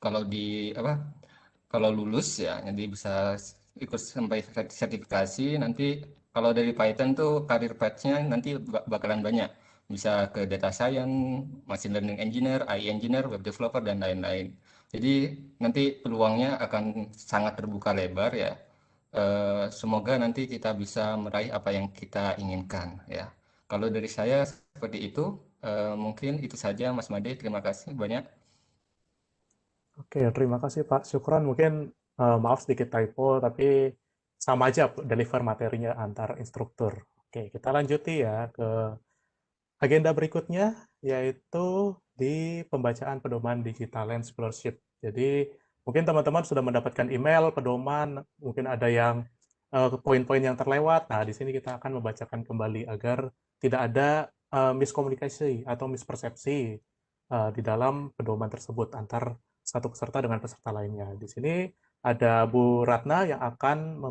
kalau lulus ya, jadi bisa ikut sampai sertifikasi. Nanti kalau dari Python tuh karir path-nya nanti bakalan banyak. Bisa ke data science, machine learning engineer, AI engineer, web developer, dan lain-lain. Jadi nanti peluangnya akan sangat terbuka lebar ya. Semoga nanti kita bisa meraih apa yang kita inginkan ya. Kalau dari saya seperti itu, mungkin itu saja Mas Made. Terima kasih banyak. Oke, terima kasih Pak Syukron. Mungkin maaf sedikit typo, tapi sama aja deliver materinya antar instruktur. Oke, kita lanjuti ya ke agenda berikutnya, yaitu di pembacaan pedoman Digital Land Scholarship. Jadi Mungkin teman-teman sudah mendapatkan email, pedoman, mungkin ada yang poin-poin yang terlewat. Nah, di sini kita akan membacakan kembali agar tidak ada miskomunikasi atau mispersepsi di dalam pedoman tersebut antar satu peserta dengan peserta lainnya. Di sini ada Bu Ratna yang akan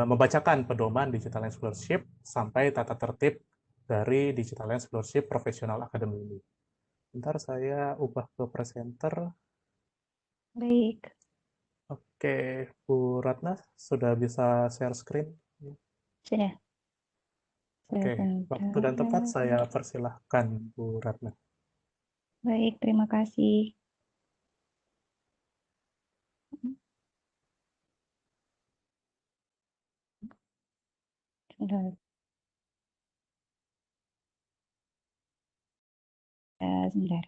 membacakan pedoman Digital Land Scholarship sampai tata tertib dari Digital Land Scholarship Professional Academy ini. Bentar saya ubah ke presenter. Baik. Oke, Bu Ratna sudah bisa share screen? Sudah. Oke, waktu dan tempat saya persilahkan Bu Ratna. Baik, terima kasih. Sudah. Sebentar.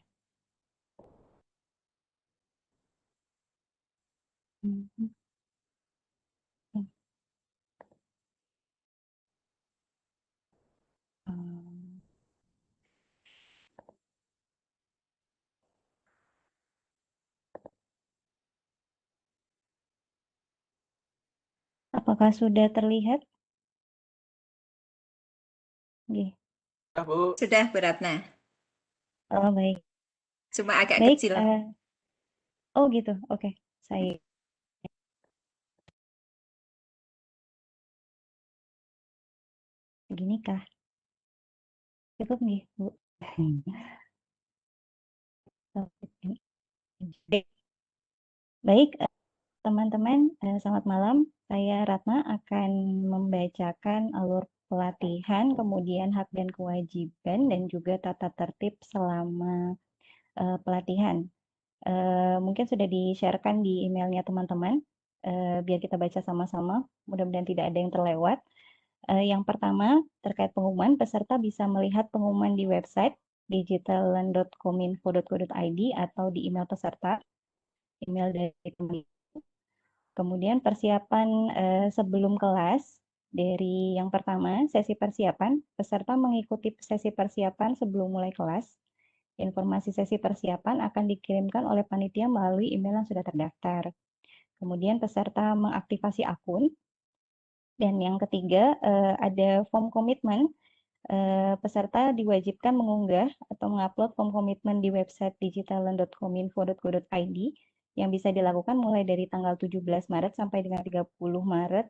Apakah sudah terlihat? Oke. Bu. Sudah, Bu Ratna. Oh, baik. Cuma agak Baik, kecil. oh gitu, oke. Saya gini kah? Cukup nih, Bu. Baik, teman-teman, selamat malam. Saya Ratna akan membacakan alur pelatihan, kemudian hak dan kewajiban, dan juga tata tertib selama pelatihan. Mungkin sudah di-share-kan di emailnya teman-teman, biar kita baca sama-sama, mudah-mudahan tidak ada yang terlewat. Yang pertama, terkait pengumuman, peserta bisa melihat pengumuman di website digitalland.kominfo.go.id atau di email peserta, email dari Kominfo. Kemudian persiapan sebelum kelas, dari yang pertama, sesi persiapan, peserta mengikuti sesi persiapan sebelum mulai kelas. Informasi sesi persiapan akan dikirimkan oleh panitia melalui email yang sudah terdaftar. Kemudian peserta mengaktifasi akun. Dan yang ketiga, ada form komitmen. Peserta diwajibkan mengunggah atau mengupload form komitmen di website digitalland.kominfo.go.id yang bisa dilakukan mulai dari tanggal 17 Maret sampai dengan 30 Maret,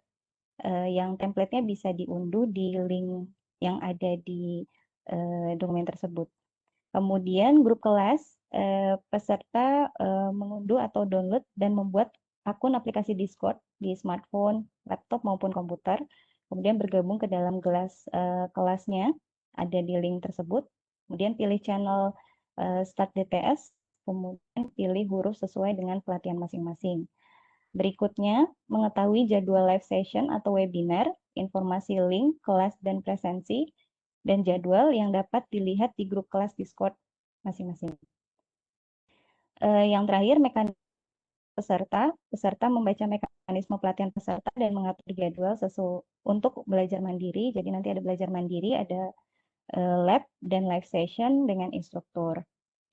yang template-nya bisa diunduh di link yang ada di dokumen tersebut. Kemudian grup kelas, peserta mengunduh atau download dan membuat akun aplikasi Discord di smartphone, laptop maupun komputer, kemudian bergabung ke dalam kelasnya, ada di link tersebut, kemudian pilih channel Start DTS, kemudian pilih huruf sesuai dengan pelatihan masing-masing. Berikutnya, mengetahui jadwal live session atau webinar, informasi link, kelas, dan presensi, dan jadwal yang dapat dilihat di grup kelas Discord masing-masing. Yang terakhir, mekanisme peserta membaca mekanisme pelatihan peserta dan mengatur jadwal untuk belajar mandiri. Jadi nanti ada belajar mandiri, ada lab dan live session dengan instruktur.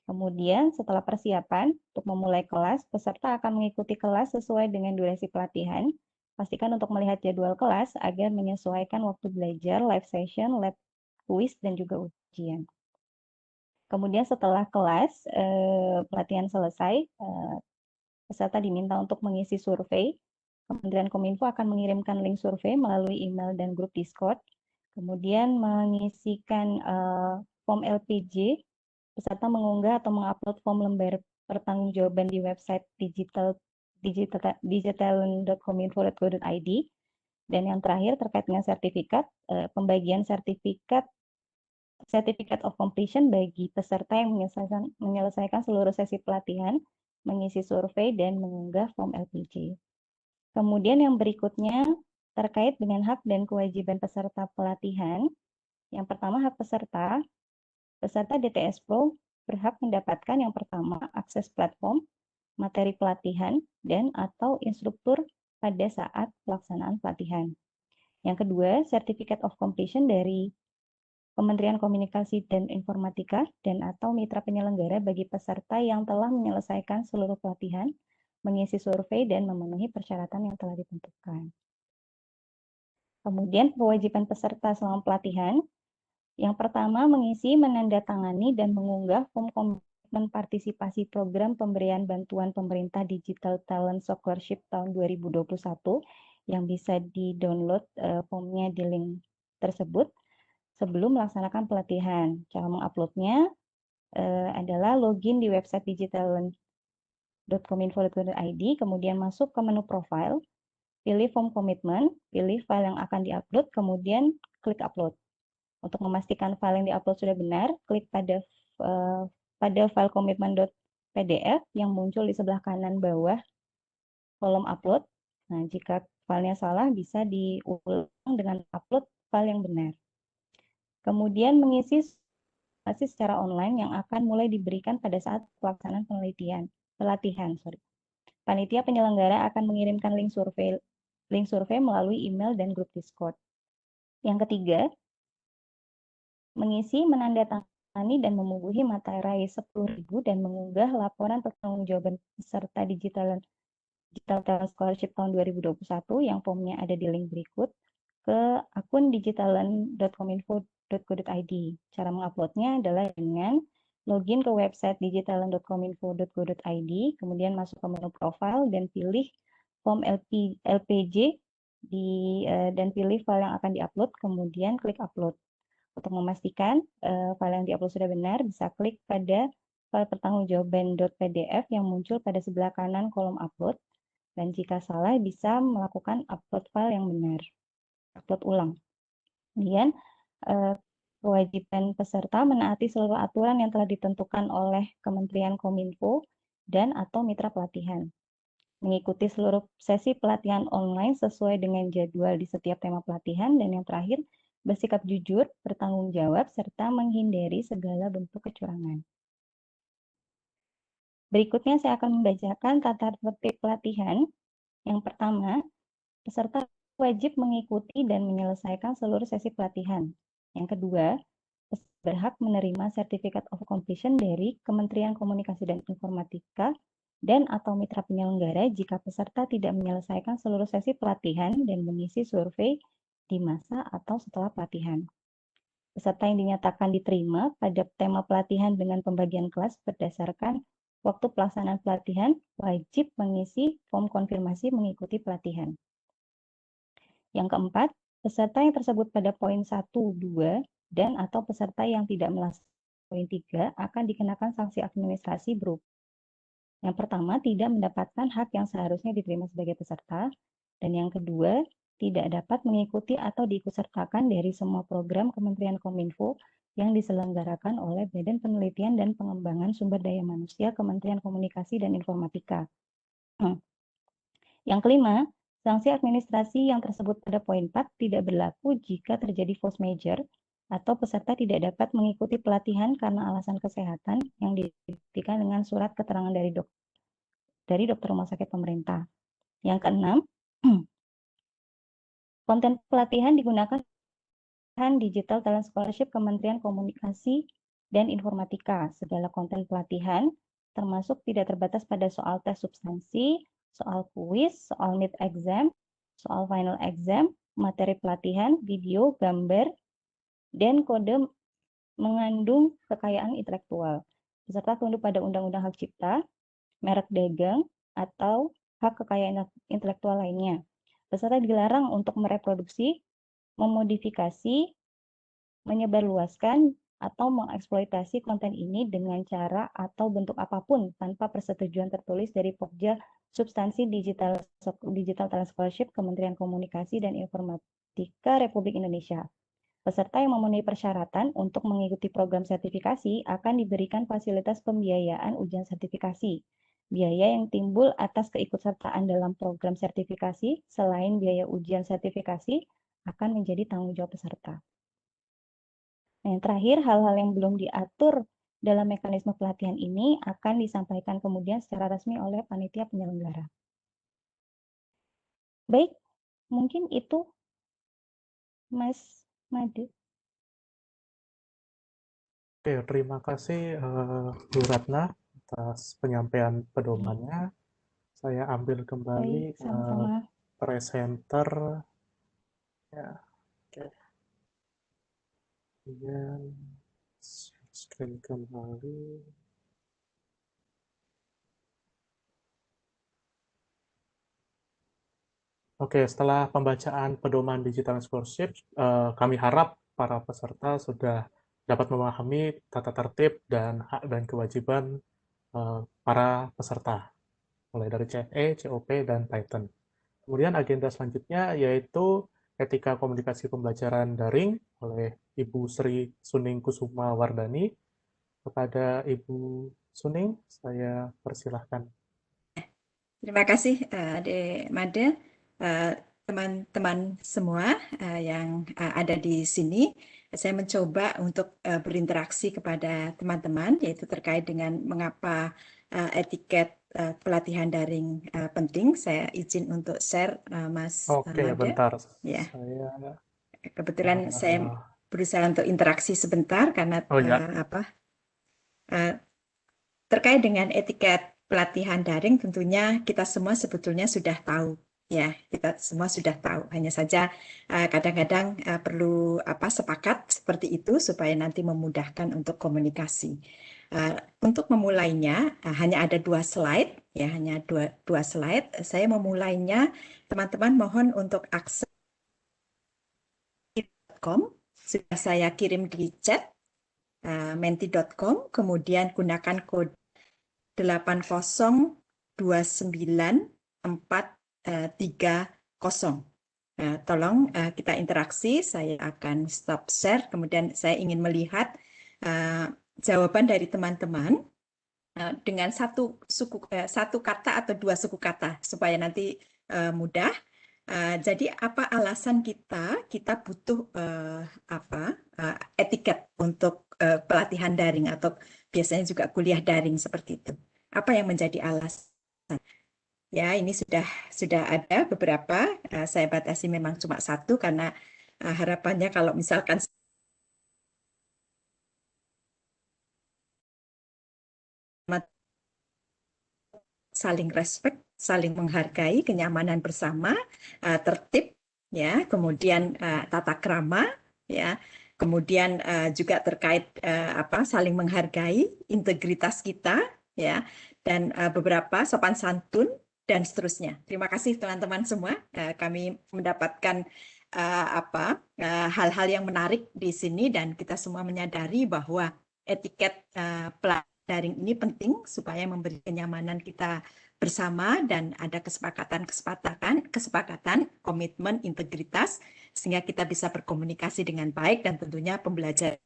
Kemudian setelah persiapan untuk memulai kelas, peserta akan mengikuti kelas sesuai dengan durasi pelatihan. Pastikan untuk melihat jadwal kelas agar menyesuaikan waktu belajar, live session, lab kuis, dan juga ujian. Kemudian setelah kelas, pelatihan selesai, peserta diminta untuk mengisi survei. Kementerian Kominfo akan mengirimkan link survei melalui email dan grup Discord. Kemudian mengisikan form LPJ, peserta mengunggah atau mengupload form lembar pertanggungjawaban di website digitalland.kominfo.go.id. Dan yang terakhir terkait dengan sertifikat, pembagian Certificate of Completion bagi peserta yang menyelesaikan seluruh sesi pelatihan, mengisi survei, dan mengunggah form LPJ. Kemudian yang berikutnya terkait dengan hak dan kewajiban peserta pelatihan. Yang pertama, hak peserta. Peserta DTS Pro berhak mendapatkan yang pertama, akses platform, materi pelatihan, dan atau instruktur pada saat pelaksanaan pelatihan. Yang kedua, Certificate of Completion dari Kementerian Komunikasi dan Informatika, dan atau mitra penyelenggara bagi peserta yang telah menyelesaikan seluruh pelatihan, mengisi survei, dan memenuhi persyaratan yang telah ditentukan. Kemudian kewajiban peserta selama pelatihan, yang pertama mengisi, menandatangani, dan mengunggah form komitmen partisipasi program pemberian bantuan pemerintah Digital Talent Scholarship tahun 2021 yang bisa di-download formnya di link tersebut sebelum melaksanakan pelatihan. Cara menguploadnya adalah login di website digitaltalent.kominfo.id, kemudian masuk ke menu profile, pilih form komitmen, pilih file yang akan diupload, kemudian klik upload. Untuk memastikan file yang diupload sudah benar, klik pada file komitmen.pdf yang muncul di sebelah kanan bawah kolom upload. Nah, jika filenya salah, bisa diulang dengan upload file yang benar. Kemudian mengisi secara online yang akan mulai diberikan pada saat pelaksanaan pelatihan. Panitia penyelenggara akan mengirimkan link survei melalui email dan grup Discord. Yang ketiga, mengisi, menandatangani, dan memubuhi materai 10.000 dan mengunggah laporan pertanggungjawaban peserta Digital Talent Scholarship tahun 2021 yang formnya ada di link berikut ke akun digitalan.kominfo.go.id. Cara menguploadnya adalah dengan login ke website digitalan.kominfo.go.id, kemudian masuk ke menu profile dan pilih form LPG dan pilih file yang akan diupload, kemudian klik upload. Untuk memastikan file yang diupload sudah benar, bisa klik pada file pertanggungjawaban.pdf yang muncul pada sebelah kanan kolom upload, dan jika salah bisa melakukan upload file yang benar. Upload ulang. Kemudian kewajiban peserta menaati seluruh aturan yang telah ditentukan oleh Kementerian Kominfo dan atau mitra pelatihan. Mengikuti seluruh sesi pelatihan online sesuai dengan jadwal di setiap tema pelatihan, dan yang terakhir, bersikap jujur, bertanggung jawab, serta menghindari segala bentuk kecurangan. Berikutnya saya akan membacakan tata tertib pelatihan. Yang pertama, peserta wajib mengikuti dan menyelesaikan seluruh sesi pelatihan. Yang kedua, berhak menerima Certificate of Completion dari Kementerian Komunikasi dan Informatika dan atau mitra penyelenggara jika peserta tidak menyelesaikan seluruh sesi pelatihan dan mengisi survei di masa atau setelah pelatihan. Peserta yang dinyatakan diterima pada tema pelatihan dengan pembagian kelas berdasarkan waktu pelaksanaan pelatihan wajib mengisi form konfirmasi mengikuti pelatihan. Yang keempat, peserta yang tersebut pada poin 1, 2, dan atau peserta yang tidak melaksanakan poin 3 akan dikenakan sanksi administrasi berupa: yang pertama, tidak mendapatkan hak yang seharusnya diterima sebagai peserta, dan yang kedua, tidak dapat mengikuti atau diikutsertakan dari semua program Kementerian Kominfo yang diselenggarakan oleh Badan Penelitian dan Pengembangan Sumber Daya Manusia Kementerian Komunikasi dan Informatika. Yang kelima, sanksi administrasi yang tersebut pada poin 4 tidak berlaku jika terjadi force majeure atau peserta tidak dapat mengikuti pelatihan karena alasan kesehatan yang dibuktikan dengan surat keterangan dari dokter rumah sakit pemerintah. Yang keenam, konten pelatihan digunakan Digital Talent Scholarship Kementerian Komunikasi dan Informatika. Segala konten pelatihan termasuk tidak terbatas pada soal tes substansi, soal kuis, soal mid exam, soal final exam, materi pelatihan, video, gambar, dan kode mengandung kekayaan intelektual. Peserta tunduk pada Undang-Undang Hak Cipta, merek dagang, atau hak kekayaan intelektual lainnya. Peserta dilarang untuk mereproduksi, memodifikasi, menyebarluaskan, atau mengeksploitasi konten ini dengan cara atau bentuk apapun tanpa persetujuan tertulis dari Pokja Substansi Digital Talent Scholarship Kementerian Komunikasi dan Informatika Republik Indonesia. Peserta yang memenuhi persyaratan untuk mengikuti program sertifikasi akan diberikan fasilitas pembiayaan ujian sertifikasi. Biaya yang timbul atas keikutsertaan dalam program sertifikasi selain biaya ujian sertifikasi akan menjadi tanggung jawab peserta. Nah, yang terakhir, hal-hal yang belum diatur dalam mekanisme pelatihan ini akan disampaikan kemudian secara resmi oleh panitia penyelenggara. Baik, mungkin itu Mas Made. Oke, terima kasih Bu Ratna atas penyampaian pedomannya. Saya ambil kembali Baik, sama-sama. presenter. Ya, oke. Kemudian screen kembali. Oke, setelah pembacaan pedoman digital scholarship, kami harap para peserta sudah dapat memahami tata tertib dan hak dan kewajiban para peserta, mulai dari CFE, COP, dan Python. Kemudian agenda selanjutnya yaitu etika komunikasi pembelajaran daring oleh Ibu Sri Suning Kusuma Wardani. Kepada Ibu Suning, saya persilahkan. Terima kasih Adik Made, teman-teman semua yang ada di sini. Saya mencoba untuk berinteraksi kepada teman-teman, yaitu terkait dengan mengapa etiket pelatihan daring penting. Saya izin untuk share, Mas Oke, Made. bentar. Ya, Saya kebetulan saya berusaha untuk interaksi sebentar karena Oh ya, terkait dengan etiket pelatihan daring, tentunya kita semua sebetulnya sudah tahu, ya, kita semua sudah tahu. Hanya saja kadang-kadang perlu sepakat seperti itu supaya nanti memudahkan untuk komunikasi. Untuk memulainya hanya ada 2 slide, ya, hanya dua slide. Saya memulainya, teman-teman mohon untuk akses sudah saya kirim di chat menti.com, kemudian gunakan kode 8029430. Tolong kita interaksi, saya akan stop share, kemudian saya ingin melihat jawaban dari teman-teman dengan satu kata atau 2 suku kata, supaya nanti mudah. Jadi apa alasan kita butuh etiket untuk pelatihan daring atau biasanya juga kuliah daring seperti itu. Apa yang menjadi alasan? Ya, ini sudah ada beberapa. Saya batasi memang cuma 1 karena harapannya kalau misalkan saling respect, saling menghargai, kenyamanan bersama, tertib, ya, kemudian tata krama, ya, kemudian juga terkait saling menghargai integritas kita, ya, dan beberapa sopan santun dan seterusnya. Terima kasih teman-teman semua. Kami mendapatkan hal-hal yang menarik di sini dan kita semua menyadari bahwa etiket pelajaran daring ini penting supaya memberi kenyamanan kita bersama dan ada kesepakatan, komitmen, integritas sehingga kita bisa berkomunikasi dengan baik dan tentunya pembelajaran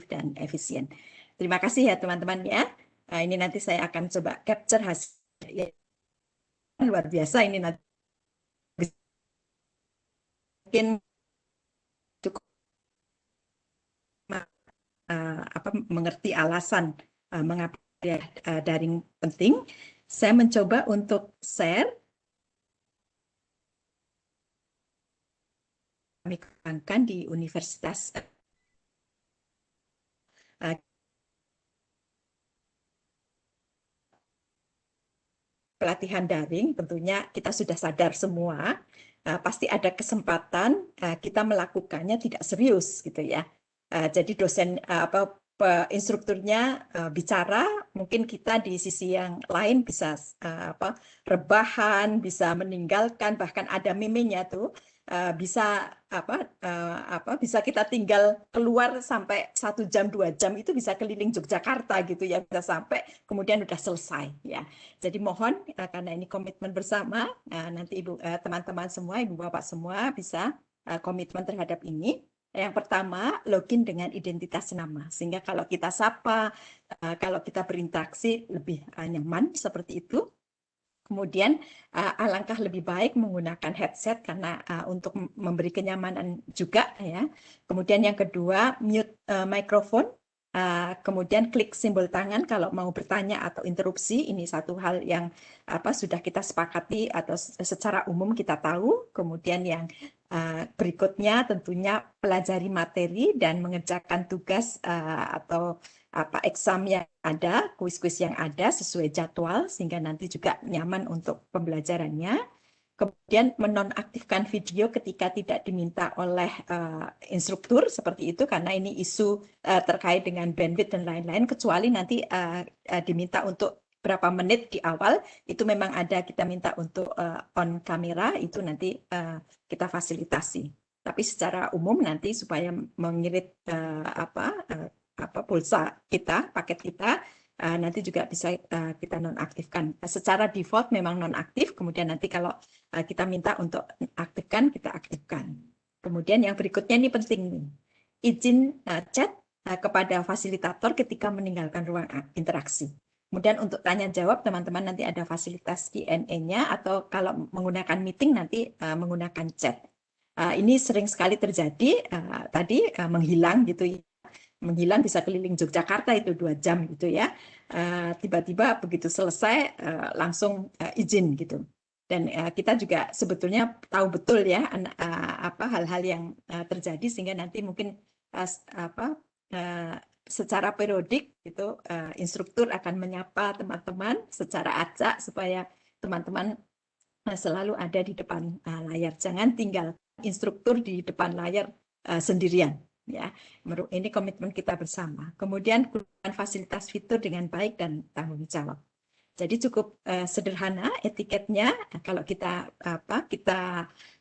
dan efisien. Terima kasih ya teman-teman ya. Ini nanti saya akan coba capture hasil luar biasa ini nanti mungkin cukup mengerti alasan mengapa daring penting. Saya mencoba untuk share. Kami kembangkan di Universitas pelatihan daring. Tentunya kita sudah sadar semua, pasti ada kesempatan kita melakukannya tidak serius gitu ya. Jadi dosen instrukturnya bicara, mungkin kita di sisi yang lain bisa rebahan, bisa meninggalkan, bahkan ada meme-nya tuh bisa bisa kita tinggal keluar sampai 1 jam 2 jam itu bisa keliling Yogyakarta gitu ya, bisa sampai kemudian udah selesai ya. Jadi mohon karena ini komitmen bersama, nanti teman-teman semua, ibu bapak semua bisa komitmen terhadap ini. Yang pertama, login dengan identitas nama. Sehingga kalau kita sapa, kalau kita berinteraksi lebih nyaman seperti itu. Kemudian alangkah lebih baik menggunakan headset karena untuk memberi kenyamanan juga ya. Kemudian yang kedua, mute mikrofon. Kemudian klik simbol tangan kalau mau bertanya atau interupsi. Ini satu hal yang sudah kita sepakati atau secara umum kita tahu. Kemudian yang Berikutnya tentunya pelajari materi dan mengerjakan tugas atau exam yang ada, kuis-kuis yang ada sesuai jadwal sehingga nanti juga nyaman untuk pembelajarannya. Kemudian menonaktifkan video ketika tidak diminta oleh instruktur seperti itu karena ini isu terkait dengan bandwidth dan lain-lain, kecuali nanti diminta untuk berapa menit di awal itu memang ada kita minta untuk on kamera, itu nanti kita fasilitasi. Tapi secara umum nanti supaya mengirit pulsa kita, paket kita, nanti juga bisa kita nonaktifkan. Secara default memang nonaktif, kemudian nanti kalau kita minta untuk aktifkan, kita aktifkan. Kemudian yang berikutnya ini penting nih, izin chat kepada fasilitator ketika meninggalkan ruang interaksi. Kemudian untuk tanya jawab teman-teman nanti ada fasilitas Q&A-nya atau kalau menggunakan meeting nanti menggunakan chat. Ini sering sekali terjadi tadi menghilang gitu ya. Menghilang bisa keliling Yogyakarta itu 2 jam gitu ya. Tiba-tiba begitu selesai langsung izin gitu. Dan kita juga sebetulnya tahu betul ya hal-hal yang terjadi sehingga nanti mungkin secara periodik itu instruktur akan menyapa teman-teman secara acak supaya teman-teman selalu ada di depan layar. Jangan tinggal instruktur di depan layar sendirian. Ya, ini komitmen kita bersama. Kemudian gunakan fasilitas fitur dengan baik dan tanggung jawab. Jadi cukup sederhana etiketnya. Kalau kita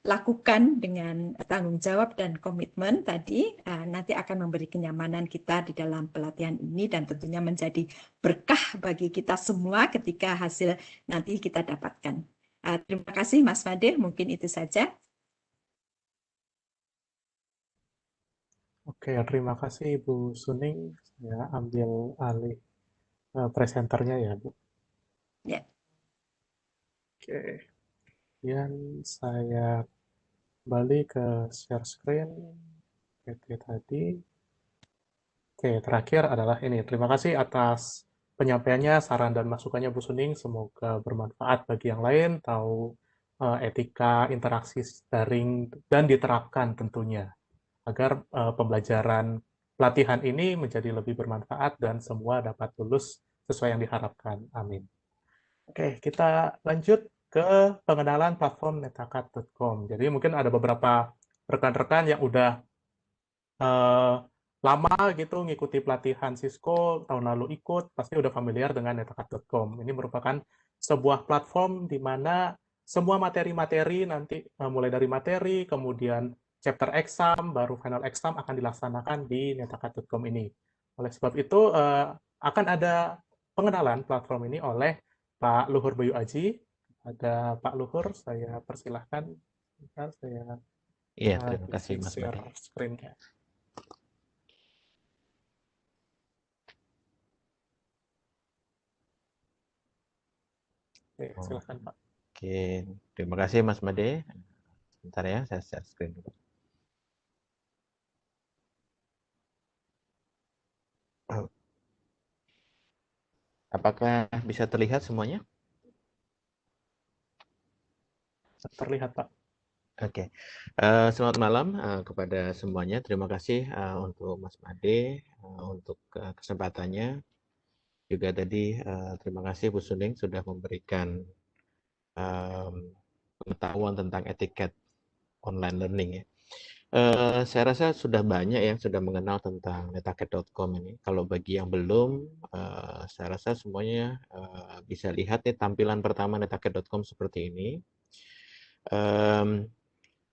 lakukan dengan tanggung jawab dan komitmen tadi, nanti akan memberi kenyamanan kita di dalam pelatihan ini dan tentunya menjadi berkah bagi kita semua ketika hasil nanti kita dapatkan. Terima kasih Mas Made, mungkin itu saja. Oke, terima kasih Ibu Suning. Saya ambil alih presenternya ya, Bu. Ya. Oke. Kemudian saya kembali ke share screen. Oke, tadi. Oke, terakhir adalah ini. Terima kasih atas penyampaiannya, saran dan masukannya Bu Suning. Semoga bermanfaat bagi yang lain, tahu etika interaksi daring dan diterapkan tentunya. Agar pembelajaran pelatihan ini menjadi lebih bermanfaat dan semua dapat lulus sesuai yang diharapkan. Amin. Oke, kita lanjut ke pengenalan platform netakat.com. Jadi mungkin ada beberapa rekan-rekan yang udah lama gitu ngikuti pelatihan Cisco, tahun lalu ikut, pasti udah familiar dengan netakat.com. Ini merupakan sebuah platform di mana semua materi-materi nanti mulai dari materi, kemudian chapter exam, baru final exam akan dilaksanakan di netakat.com ini. Oleh sebab itu akan ada pengenalan platform ini oleh Pak Luhur Bayu Aji. Ada Pak Luhur, saya persilahkan. Saya Iya, terima kasih Mas share Made. screen-nya. Oke, silakan Pak. Oke, terima kasih Mas Made. Sebentar ya, saya share screen dulu. Apakah bisa terlihat semuanya? Terlihat, Pak. Oke, selamat malam kepada semuanya. Terima kasih untuk Mas Made untuk kesempatannya. Juga tadi terima kasih Bu Suning sudah memberikan pengetahuan tentang etiket online learning ya. Saya rasa sudah banyak yang sudah mengenal tentang netaket.com ini. Kalau bagi yang belum, saya rasa semuanya bisa lihat nih tampilan pertama netaket.com seperti ini.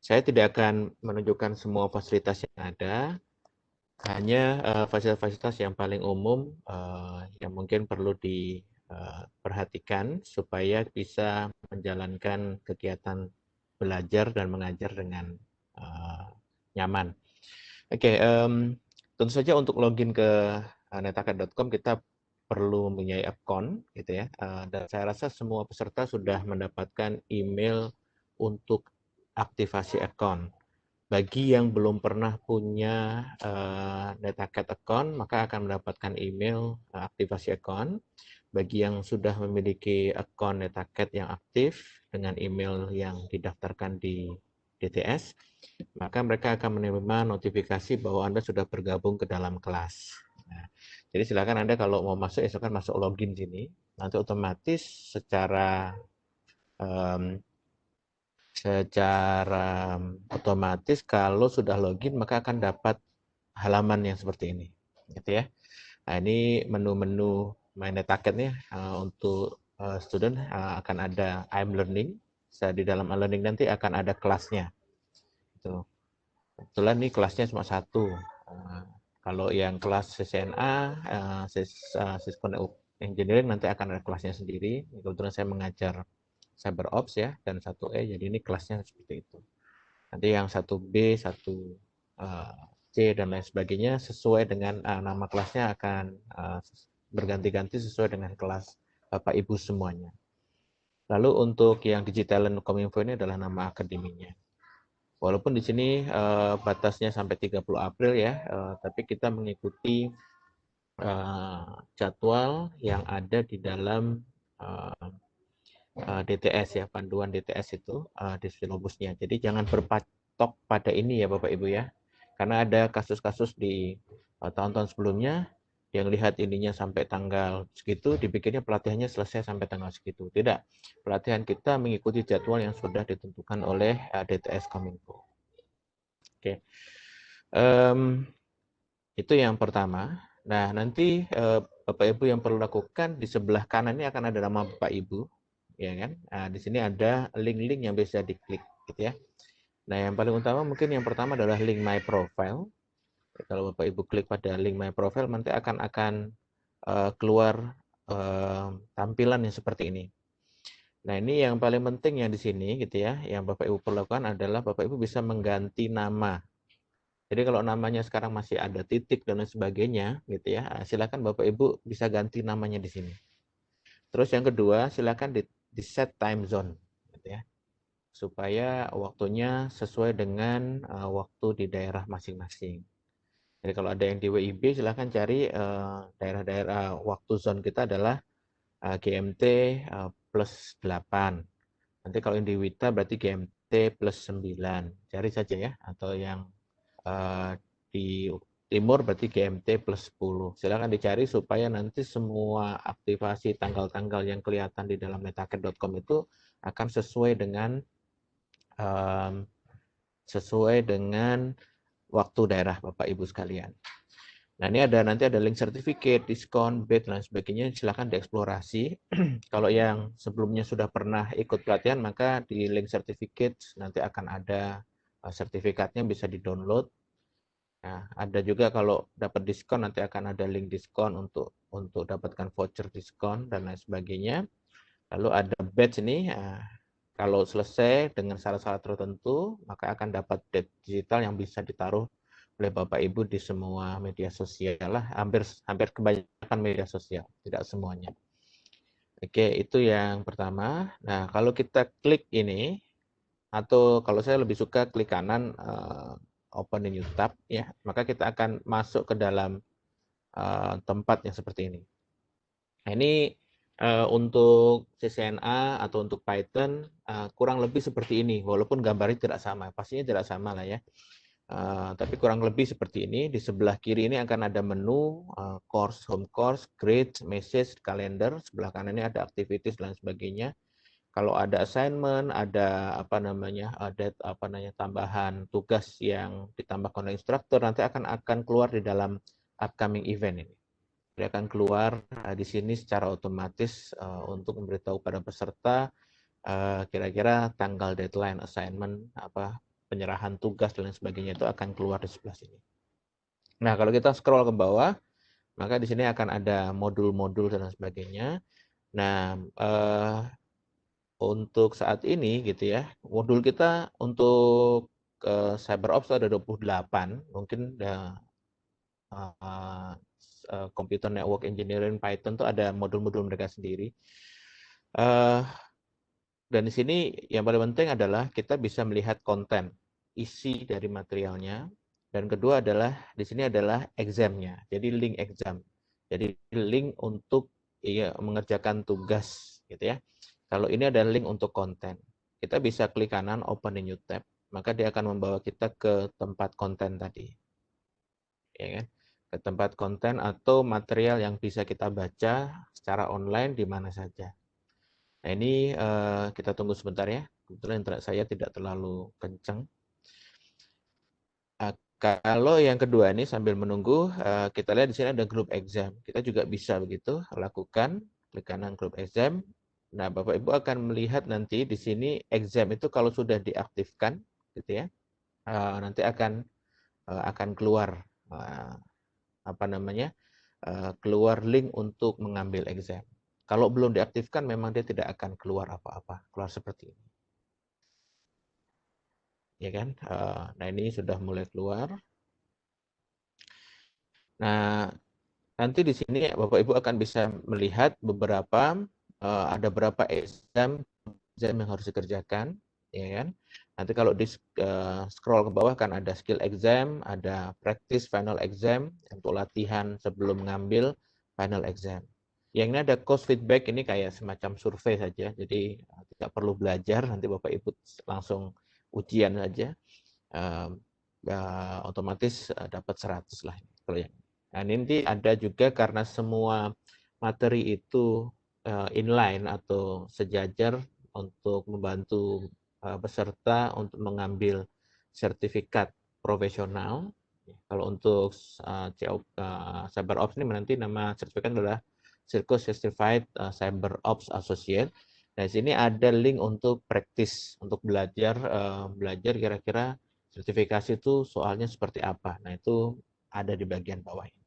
Saya tidak akan menunjukkan semua fasilitas yang ada, hanya fasilitas-fasilitas yang paling umum yang mungkin perlu diperhatikan supaya bisa menjalankan kegiatan belajar dan mengajar dengan nyaman. Oke, tentu saja untuk login ke netaket.com kita perlu mempunyai akun, gitu ya. Dan saya rasa semua peserta sudah mendapatkan email untuk aktivasi akun. Bagi yang belum pernah punya Netaket account, maka akan mendapatkan email aktivasi akun. Bagi yang sudah memiliki akun Netaket yang aktif dengan email yang didaftarkan di DTS, maka mereka akan menerima notifikasi bahwa Anda sudah bergabung ke dalam kelas. Nah, jadi silakan Anda kalau mau masuk, ya silakan masuk login sini. Nanti otomatis secara otomatis kalau sudah login maka akan dapat halaman yang seperti ini, gitu ya. Nah, ini menu-menu MyNetAcad-nya untuk student akan ada I'm Learning. Di dalam I'm Learning nanti akan ada kelasnya. Gitu. Kebetulan ini kelasnya cuma satu. Kalau yang kelas CCNA, Cisco Network Engineering nanti akan ada kelasnya sendiri. Kebetulan saya mengajar CyberOps ya, dan 1E, jadi ini kelasnya seperti itu. Nanti yang 1B, 1C, dan lain sebagainya sesuai dengan nama kelasnya akan berganti-ganti sesuai dengan kelas Bapak Ibu semuanya. Lalu untuk yang Digital and Kominfo ini adalah nama akademinya. Walaupun di sini batasnya sampai 30 April ya, tapi kita mengikuti jadwal yang ada di dalam DTS ya, panduan DTS itu di silabusnya. Jadi jangan berpatok pada ini ya Bapak Ibu ya. Karena ada kasus-kasus di tahun-tahun sebelumnya yang lihat ininya sampai tanggal segitu, dipikirnya pelatihannya selesai sampai tanggal segitu. Tidak. Pelatihan kita mengikuti jadwal yang sudah ditentukan oleh DTS Kominfo. Oke. Itu yang pertama. Nah, nanti Bapak Ibu yang perlu lakukan di sebelah kanan ini akan ada nama Bapak Ibu. Ya kan? Nah, di sini ada link-link yang bisa diklik gitu ya. Nah, yang paling utama mungkin yang pertama adalah link My Profile. Kalau Bapak Ibu klik pada link My Profile nanti akan keluar tampilan yang seperti ini. Nah, ini yang paling penting yang di sini gitu ya, yang Bapak Ibu perlu lakukan adalah Bapak Ibu bisa mengganti nama. Jadi kalau namanya sekarang masih ada titik dan lain sebagainya gitu ya, silakan Bapak Ibu bisa ganti namanya di sini. Terus yang kedua, silakan di set time zone gitu ya, supaya waktunya sesuai dengan waktu di daerah masing-masing. Jadi kalau ada yang di WIB silakan cari daerah-daerah waktu zone kita adalah GMT plus 8. Nanti kalau yang di WITA berarti GMT plus 9. Cari saja ya, atau yang di timur berarti GMT plus 10. Silakan dicari supaya nanti semua aktivasi tanggal-tanggal yang kelihatan di dalam netacad.com itu akan sesuai dengan waktu daerah Bapak Ibu sekalian. Nah, ini nanti ada link sertifikat, diskon, bed, dan sebagainya. Silakan dieksplorasi. Kalau yang sebelumnya sudah pernah ikut pelatihan, maka di link sertifikat nanti akan ada sertifikatnya bisa di-download. Nah, ada juga kalau dapat diskon nanti akan ada link diskon untuk dapatkan voucher diskon dan lain sebagainya. Lalu ada badge ini, kalau selesai dengan syarat-syarat tertentu, maka akan dapat badge digital yang bisa ditaruh oleh Bapak Ibu di semua media sosial lah, hampir kebanyakan media sosial, tidak semuanya. Oke, itu yang pertama. Nah, kalau kita klik ini, atau kalau saya lebih suka klik kanan, open a new tab ya, maka kita akan masuk ke dalam tempat yang seperti ini. Nah, ini untuk CCNA atau untuk Python kurang lebih seperti ini, walaupun gambarnya tidak sama, pastinya tidak sama lah ya. Tapi kurang lebih seperti ini. Di sebelah kiri ini akan ada menu course, home course, grades, message, kalender. Sebelah kanan ini ada activities dan sebagainya. Kalau ada assignment, ada tambahan tugas yang ditambahkan oleh instruktur, nanti akan keluar di dalam upcoming event ini. Dia akan keluar di sini secara otomatis untuk memberitahu pada peserta kira-kira tanggal deadline assignment, penyerahan tugas dan lain sebagainya itu akan keluar di sebelah sini. Nah, kalau kita scroll ke bawah, maka di sini akan ada modul-modul dan sebagainya. Nah, untuk saat ini gitu ya, modul kita untuk CyberOps ada 28, mungkin Computer Network Engineering Python itu ada modul-modul mereka sendiri. Dan di sini yang paling penting adalah kita bisa melihat konten, isi dari materialnya, dan kedua adalah di sini adalah examnya, jadi link exam, jadi link untuk mengerjakan tugas gitu ya. Kalau ini ada link untuk konten, kita bisa klik kanan open a new tab. maka dia akan membawa kita ke tempat konten tadi, ya kan? Ke tempat konten atau material yang bisa kita baca secara online di mana saja. Nah ini kita tunggu sebentar ya. Kebetulan internet saya tidak terlalu kencang. Kalau yang kedua ini sambil menunggu, kita lihat di sini ada group exam. Kita juga bisa begitu lakukan, klik kanan group exam. Nah, Bapak Ibu akan melihat nanti di sini exam itu kalau sudah diaktifkan, gitu ya, nanti akan keluar keluar link untuk mengambil exam. Kalau belum diaktifkan, memang dia tidak akan keluar apa-apa, keluar seperti ini. Ya kan? Nah ini sudah mulai keluar. Nah nanti di sini Bapak Ibu akan bisa melihat ada berapa exam yang harus dikerjakan, ya kan? Nanti kalau di scroll ke bawah kan ada skill exam, ada practice final exam untuk latihan sebelum ngambil final exam. Yang ini ada course feedback, ini kayak semacam survei saja, jadi tidak perlu belajar, nanti Bapak Ibu langsung ujian saja. Otomatis dapat 100 lah kalau yang. Nah, nanti ada juga karena semua materi itu inline atau sejajar untuk membantu peserta untuk mengambil sertifikat profesional. Kalau untuk CyberOps ini nanti nama sertifikat adalah Cisco Certified Cyber Ops Associate. Nah, di sini ada link untuk praktis, untuk belajar kira-kira sertifikasi itu soalnya seperti apa. Nah, itu ada di bagian bawah ini.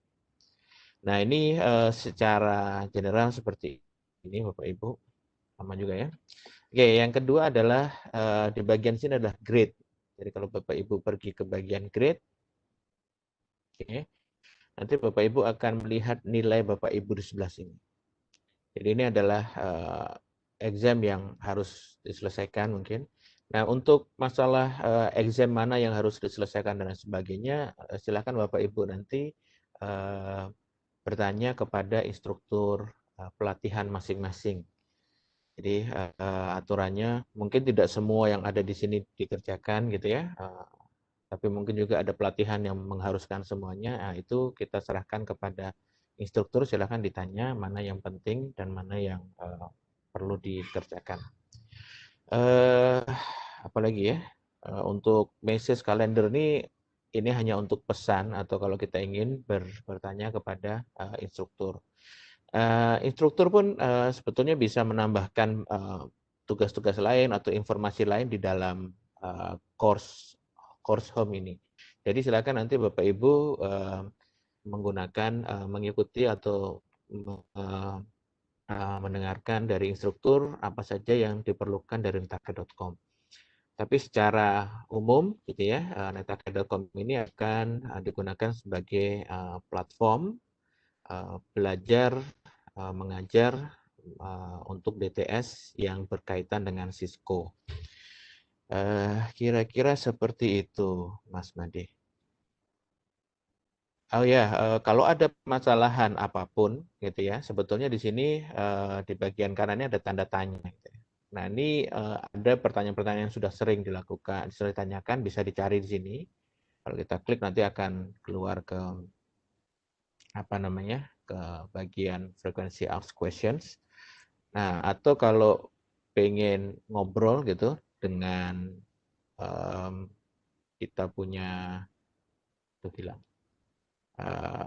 Nah, ini secara general seperti ini, Bapak Ibu. Sama juga ya. Oke, yang kedua adalah di bagian sini adalah grade. Jadi kalau Bapak Ibu pergi ke bagian grade, oke, nanti Bapak Ibu akan melihat nilai Bapak Ibu di sebelah sini. Jadi ini adalah exam yang harus diselesaikan mungkin. Nah, untuk masalah exam mana yang harus diselesaikan dan sebagainya, silakan Bapak Ibu nanti bertanya kepada instruktur pelatihan masing-masing. Jadi aturannya mungkin tidak semua yang ada di sini dikerjakan gitu ya, tapi mungkin juga ada pelatihan yang mengharuskan semuanya. Nah, itu kita serahkan kepada instruktur, silakan ditanya mana yang penting dan mana yang perlu dikerjakan. Apalagi ya, untuk message calendar ini hanya untuk pesan atau kalau kita ingin bertanya kepada instruktur. Instruktur pun sebetulnya bisa menambahkan tugas-tugas lain atau informasi lain di dalam course home ini. Jadi silakan nanti Bapak Ibu mengikuti atau mendengarkan dari instruktur apa saja yang diperlukan dari netacad.com. Tapi secara umum gitu ya, netacad.com ini akan digunakan sebagai platform belajar mengajar untuk DTS yang berkaitan dengan Cisco. Kira-kira seperti itu, Mas Made. Oh ya, kalau ada permasalahan apapun, gitu ya, sebetulnya di sini di bagian kanannya ada tanda tanya. Gitu ya. Nah, ini ada pertanyaan-pertanyaan yang sudah sering ditanyakan, bisa dicari di sini. Kalau kita klik nanti akan keluar ke ke bagian frekuensi ask questions. Nah, atau kalau pengen ngobrol gitu dengan kita punya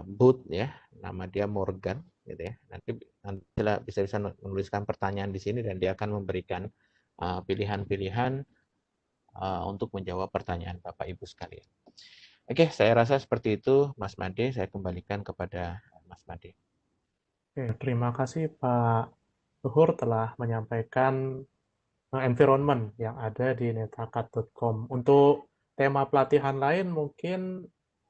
booth ya, nama dia Morgan gitu ya. Nanti bisa menuliskan pertanyaan di sini dan dia akan memberikan pilihan-pilihan untuk menjawab pertanyaan Bapak Ibu sekalian. Oke, saya rasa seperti itu Mas Made, saya kembalikan kepada Mas Made. Oke, terima kasih Pak Luhur telah menyampaikan environment yang ada di netacad.com. Untuk tema pelatihan lain mungkin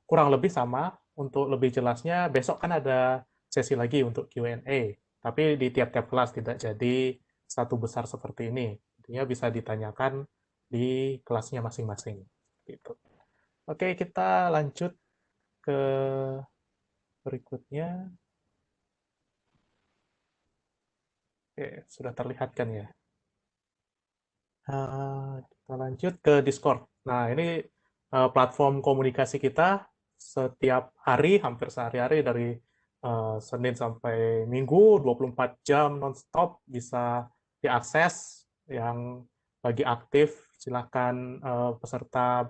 kurang lebih sama. Untuk lebih jelasnya, besok kan ada sesi lagi untuk Q&A. Tapi di tiap-tiap kelas, tidak jadi satu besar seperti ini. Intinya bisa ditanyakan di kelasnya masing-masing. Gitu. Oke, kita lanjut ke berikutnya. Oke, sudah terlihat kan ya? Kita lanjut ke Discord. Nah, ini platform komunikasi kita setiap hari, hampir sehari-hari dari Senin sampai Minggu, 24 jam non-stop bisa diakses. Yang bagi aktif, silakan peserta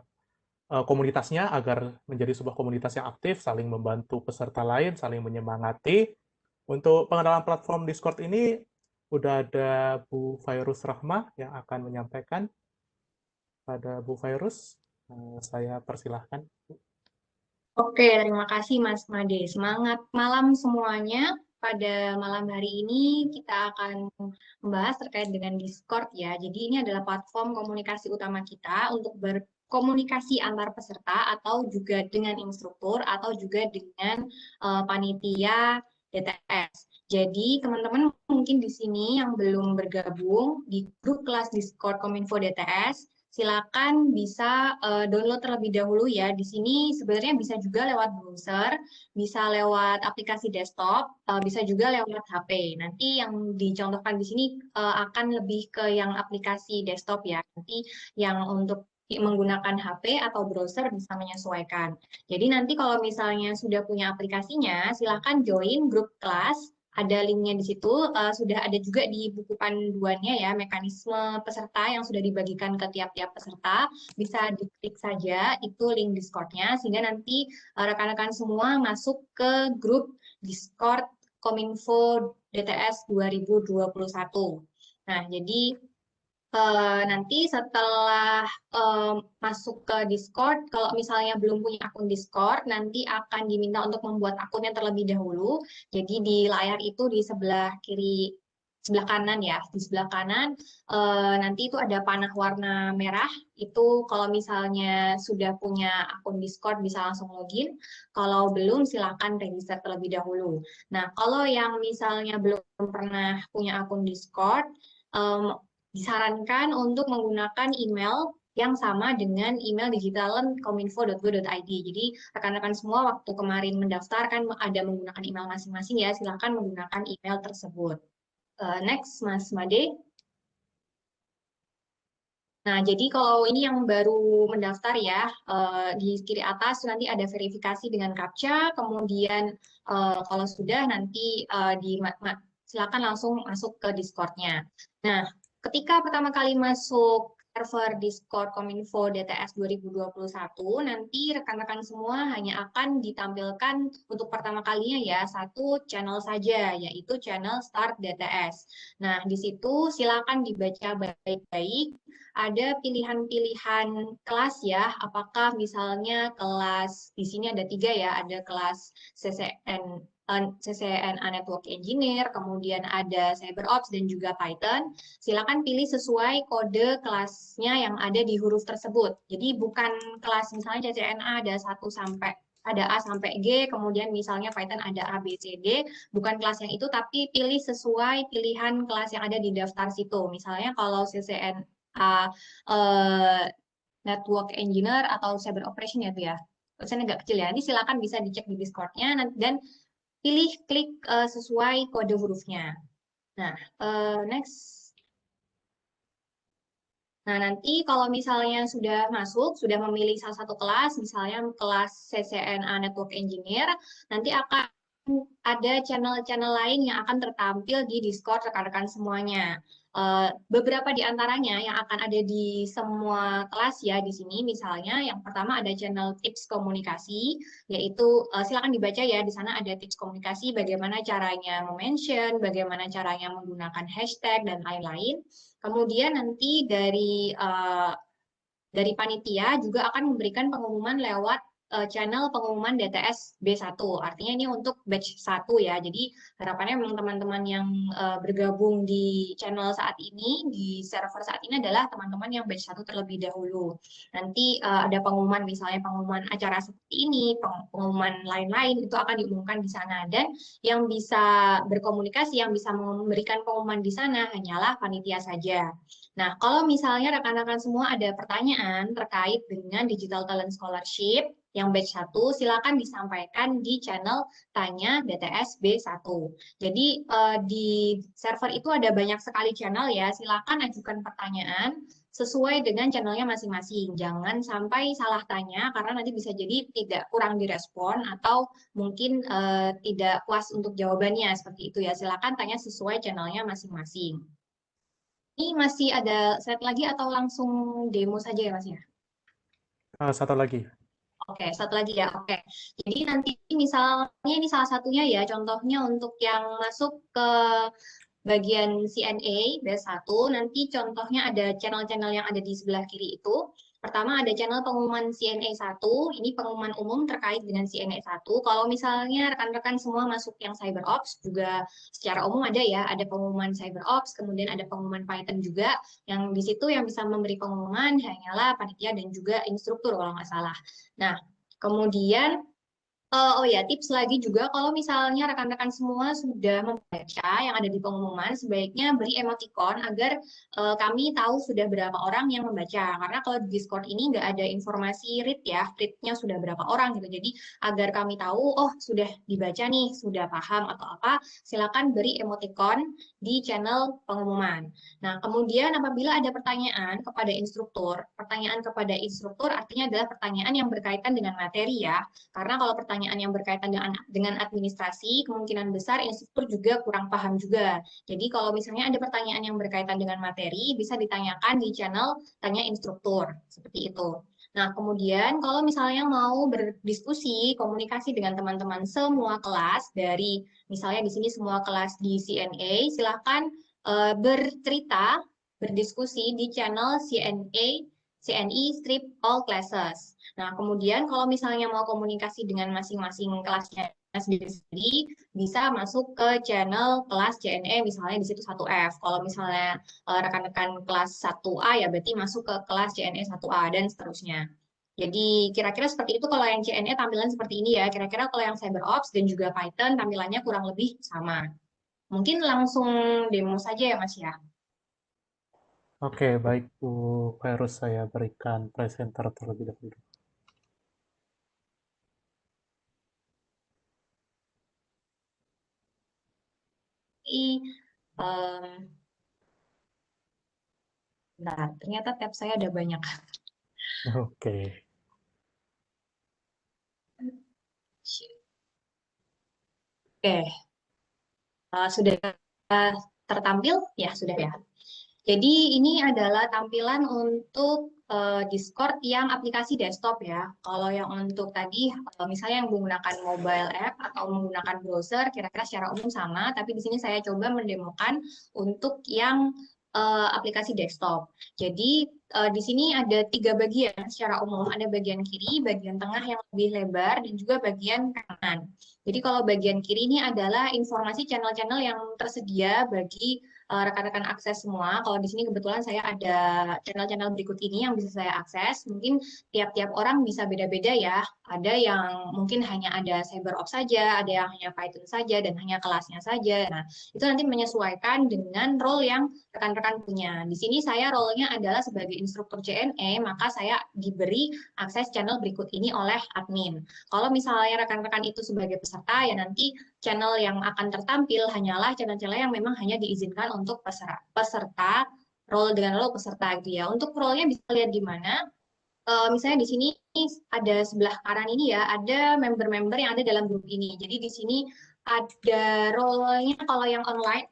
komunitasnya agar menjadi sebuah komunitas yang aktif, saling membantu peserta lain, saling menyemangati. Untuk pengenalan platform Discord ini, udah ada Bu Fairuz Rahma yang akan menyampaikan. Pada Bu Fairuz, saya persilahkan. Oke, terima kasih Mas Made. Semangat malam semuanya. Pada malam hari ini kita akan membahas terkait dengan Discord ya. Jadi ini adalah platform komunikasi utama kita untuk berkomunikasi antar peserta atau juga dengan instruktur atau juga dengan panitia DTS. Jadi teman-teman mungkin di sini yang belum bergabung di grup kelas Discord Kominfo DTS, silakan bisa download terlebih dahulu ya. Di sini sebenarnya bisa juga lewat browser, bisa lewat aplikasi desktop, bisa juga lewat HP. Nanti yang dicontohkan di sini akan lebih ke yang aplikasi desktop ya. Nanti yang untuk menggunakan HP atau browser bisa menyesuaikan. Jadi nanti kalau misalnya sudah punya aplikasinya, silakan join grup kelas. Ada linknya di situ, sudah ada juga di buku panduannya ya, mekanisme peserta yang sudah dibagikan ke tiap-tiap peserta, bisa diklik saja, itu link Discord-nya, sehingga nanti rekan-rekan semua masuk ke grup Discord Kominfo DTS 2021. Nah, jadi nanti setelah masuk ke Discord, kalau misalnya belum punya akun Discord, nanti akan diminta untuk membuat akunnya terlebih dahulu. Jadi di layar itu di sebelah kiri, sebelah kanan ya, di sebelah kanan nanti itu ada panah warna merah. Itu kalau misalnya sudah punya akun Discord bisa langsung login. Kalau belum silakan register terlebih dahulu. Nah, kalau yang misalnya belum pernah punya akun Discord, disarankan untuk menggunakan email yang sama dengan email digitalen.kominfo.go.id. Jadi rekan-rekan semua waktu kemarin mendaftar kan ada menggunakan email masing-masing ya, silakan menggunakan email tersebut. Next, Mas Made. Nah, jadi kalau ini yang baru mendaftar ya, di kiri atas nanti ada verifikasi dengan CAPTCHA, kemudian kalau sudah nanti silakan langsung masuk ke Discord-nya. Nah, ketika pertama kali masuk server Discord Kominfo DTS 2021, nanti rekan-rekan semua hanya akan ditampilkan untuk pertama kalinya ya, satu channel saja, yaitu channel Start DTS. Nah, di situ silakan dibaca baik-baik, ada pilihan-pilihan kelas ya, apakah misalnya kelas, di sini ada 3 ya, ada kelas CCNA Network Engineer, kemudian ada CyberOps dan juga Python. Silakan pilih sesuai kode kelasnya yang ada di huruf tersebut. Jadi bukan kelas misalnya CCNA ada 1 sampai ada A sampai G, kemudian misalnya Python ada A, B, C, D, bukan kelas yang itu, tapi pilih sesuai pilihan kelas yang ada di daftar situ. Misalnya kalau CCNA Network Engineer atau Cyber Operation ya, itu ya. Tulisannya agak kecil ya. Nanti silakan bisa dicek di Discord-nya dan pilih klik sesuai kode hurufnya. Nah, next. Nah, nanti kalau misalnya sudah masuk, sudah memilih salah satu kelas, misalnya kelas CCNA Network Engineer, nanti akan ada channel-channel lain yang akan tertampil di Discord rekan-rekan semuanya. Beberapa di antaranya yang akan ada di semua kelas ya di sini, misalnya yang pertama ada channel tips komunikasi, yaitu silakan dibaca ya, di sana ada tips komunikasi, bagaimana caranya mention, bagaimana caranya menggunakan hashtag dan lain-lain. Kemudian nanti dari panitia juga akan memberikan pengumuman lewat channel pengumuman DTS B1. Artinya ini untuk batch 1 ya. Jadi harapannya memang teman-teman yang bergabung di channel saat ini, di server saat ini adalah teman-teman yang batch 1 terlebih dahulu. Nanti ada pengumuman, misalnya pengumuman acara seperti ini, pengumuman lain-lain, itu akan diumumkan di sana. Dan yang bisa berkomunikasi, yang bisa memberikan pengumuman di sana hanyalah panitia saja. Nah, kalau misalnya rekan-rekan semua ada pertanyaan terkait dengan Digital Talent Scholarship yang batch 1, silakan disampaikan di channel Tanya DTS B1. Jadi di server itu ada banyak sekali channel ya, silakan ajukan pertanyaan sesuai dengan channelnya masing-masing. Jangan sampai salah tanya karena nanti bisa jadi tidak kurang direspon atau mungkin tidak puas untuk jawabannya seperti itu ya. Silakan tanya sesuai channelnya masing-masing. Ini masih ada slide lagi atau langsung demo saja ya Mas ya? Satu lagi. Oke, satu lagi ya. Oke. Jadi nanti misalnya ini salah satunya ya, contohnya untuk yang masuk ke bagian CNA batch 1, nanti contohnya ada channel-channel yang ada di sebelah kiri itu. Pertama ada channel pengumuman CNA 1, ini pengumuman umum terkait dengan CNA 1. Kalau misalnya rekan-rekan semua masuk yang CyberOps, juga secara umum ada ya, ada pengumuman CyberOps, kemudian ada pengumuman Python juga, yang di situ yang bisa memberi pengumuman hanyalah panitia dan juga instruktur kalau nggak salah. Nah, kemudian oh ya, tips lagi juga kalau misalnya rekan-rekan semua sudah membaca yang ada di pengumuman, sebaiknya beri emoticon agar kami tahu sudah berapa orang yang membaca. Karena kalau di Discord ini nggak ada informasi read ya, read-nya sudah berapa orang gitu. Jadi agar kami tahu, oh sudah dibaca nih, sudah paham atau apa, silakan beri emoticon di channel pengumuman. Nah, kemudian apabila ada pertanyaan kepada instruktur artinya adalah pertanyaan yang berkaitan dengan materi ya. Karena kalau pertanyaan yang berkaitan dengan administrasi, kemungkinan besar instruktur juga kurang paham juga. Jadi kalau misalnya ada pertanyaan yang berkaitan dengan materi, bisa ditanyakan di channel Tanya Instruktur, seperti itu. Nah, kemudian kalau misalnya mau berdiskusi, komunikasi dengan teman-teman semua kelas, dari misalnya di sini semua kelas di CNA, silahkan bercerita, berdiskusi di channel CNE Strip All Classes. Nah, kemudian kalau misalnya mau komunikasi dengan masing-masing kelasnya sendiri, bisa masuk ke channel kelas CNE, misalnya di situ 1F. Kalau misalnya rekan-rekan kelas 1A, ya berarti masuk ke kelas CNE 1A, dan seterusnya. Jadi kira-kira seperti itu kalau yang CNE tampilan seperti ini ya. Kira-kira kalau yang CyberOps dan juga Python tampilannya kurang lebih sama. Mungkin langsung demo saja ya Mas ya. Oke, baik Bu Khairus, saya berikan presenter terlebih dahulu. Nah, ternyata tab saya ada banyak. Oke. Oke, sudah tertampil? Ya, sudah ya. Jadi ini adalah tampilan untuk Discord yang aplikasi desktop ya. Kalau yang untuk tadi, misalnya yang menggunakan mobile app atau menggunakan browser, kira-kira secara umum sama. Tapi di sini saya coba mendemokan untuk yang aplikasi desktop. Jadi di sini ada 3 bagian secara umum. Ada bagian kiri, bagian tengah yang lebih lebar, dan juga bagian kanan. Jadi kalau bagian kiri ini adalah informasi channel-channel yang tersedia bagi rekan-rekan akses semua. Kalau di sini kebetulan saya ada channel-channel berikut ini yang bisa saya akses. Mungkin tiap-tiap orang bisa beda-beda ya. Ada yang mungkin hanya ada CyberOps saja, ada yang hanya Python saja, dan hanya kelasnya saja. Nah, itu nanti menyesuaikan dengan role yang rekan-rekan punya. Di sini saya role-nya adalah sebagai instruktur CNE, maka saya diberi akses channel berikut ini oleh admin. Kalau misalnya rekan-rekan itu sebagai peserta, ya nanti channel yang akan tertampil hanyalah channel-channel yang memang hanya diizinkan untuk peserta, role dengan role peserta gitu ya. Untuk role-nya bisa lihat di mana. Misalnya di sini ada sebelah kanan ini ya, ada member-member yang ada dalam grup ini. Jadi di sini ada role-nya kalau yang online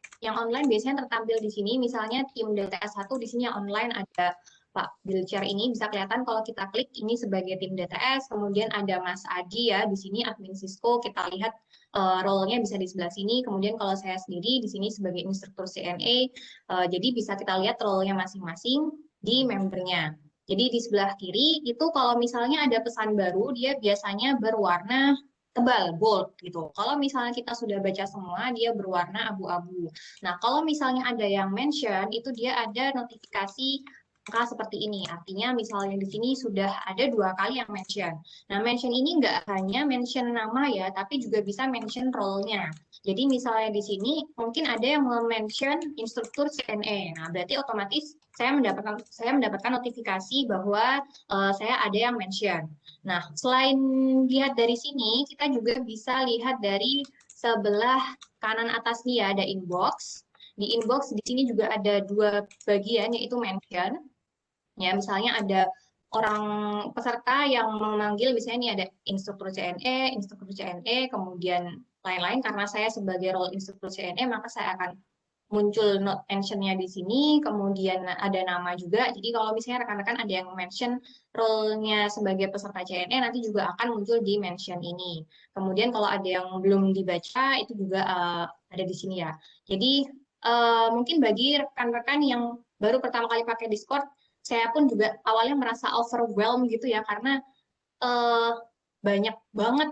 biasanya tertampil di sini. Misalnya tim DTS 1 di sini yang online ada Pak Bilcher ini, bisa kelihatan kalau kita klik ini sebagai tim DTS, kemudian ada Mas Adi ya, di sini admin Cisco, kita lihat role-nya bisa di sebelah sini, kemudian kalau saya sendiri di sini sebagai instruktur CNA, jadi bisa kita lihat role-nya masing-masing di membernya. Jadi di sebelah kiri itu kalau misalnya ada pesan baru, dia biasanya berwarna tebal, bold gitu. Kalau misalnya kita sudah baca semua, dia berwarna abu-abu. Nah, kalau misalnya ada yang mention, itu dia ada notifikasi angka seperti ini. Artinya misalnya di sini sudah ada 2 kali yang mention. Nah, mention ini nggak hanya mention nama ya, tapi juga bisa mention role-nya. Jadi misalnya di sini mungkin ada yang mention instruktur CNE. Nah, berarti otomatis saya mendapatkan notifikasi bahwa saya ada yang mention. Nah, selain lihat dari sini, kita juga bisa lihat dari sebelah kanan atas nih ya, ada inbox. Di inbox di sini juga ada 2 bagian, yaitu mention. Ya, misalnya ada orang peserta yang memanggil, misalnya ini ada instruktur CNE, kemudian lain-lain. Karena saya sebagai role instruktur CNE, maka saya akan muncul note mention-nya di sini, kemudian ada nama juga. Jadi kalau misalnya rekan-rekan ada yang mention role-nya sebagai peserta CNE, nanti juga akan muncul di mention ini. Kemudian kalau ada yang belum dibaca, itu juga ada di sini ya. Jadi mungkin bagi rekan-rekan yang baru pertama kali pakai Discord, saya pun juga awalnya merasa overwhelmed gitu ya, karena banyak banget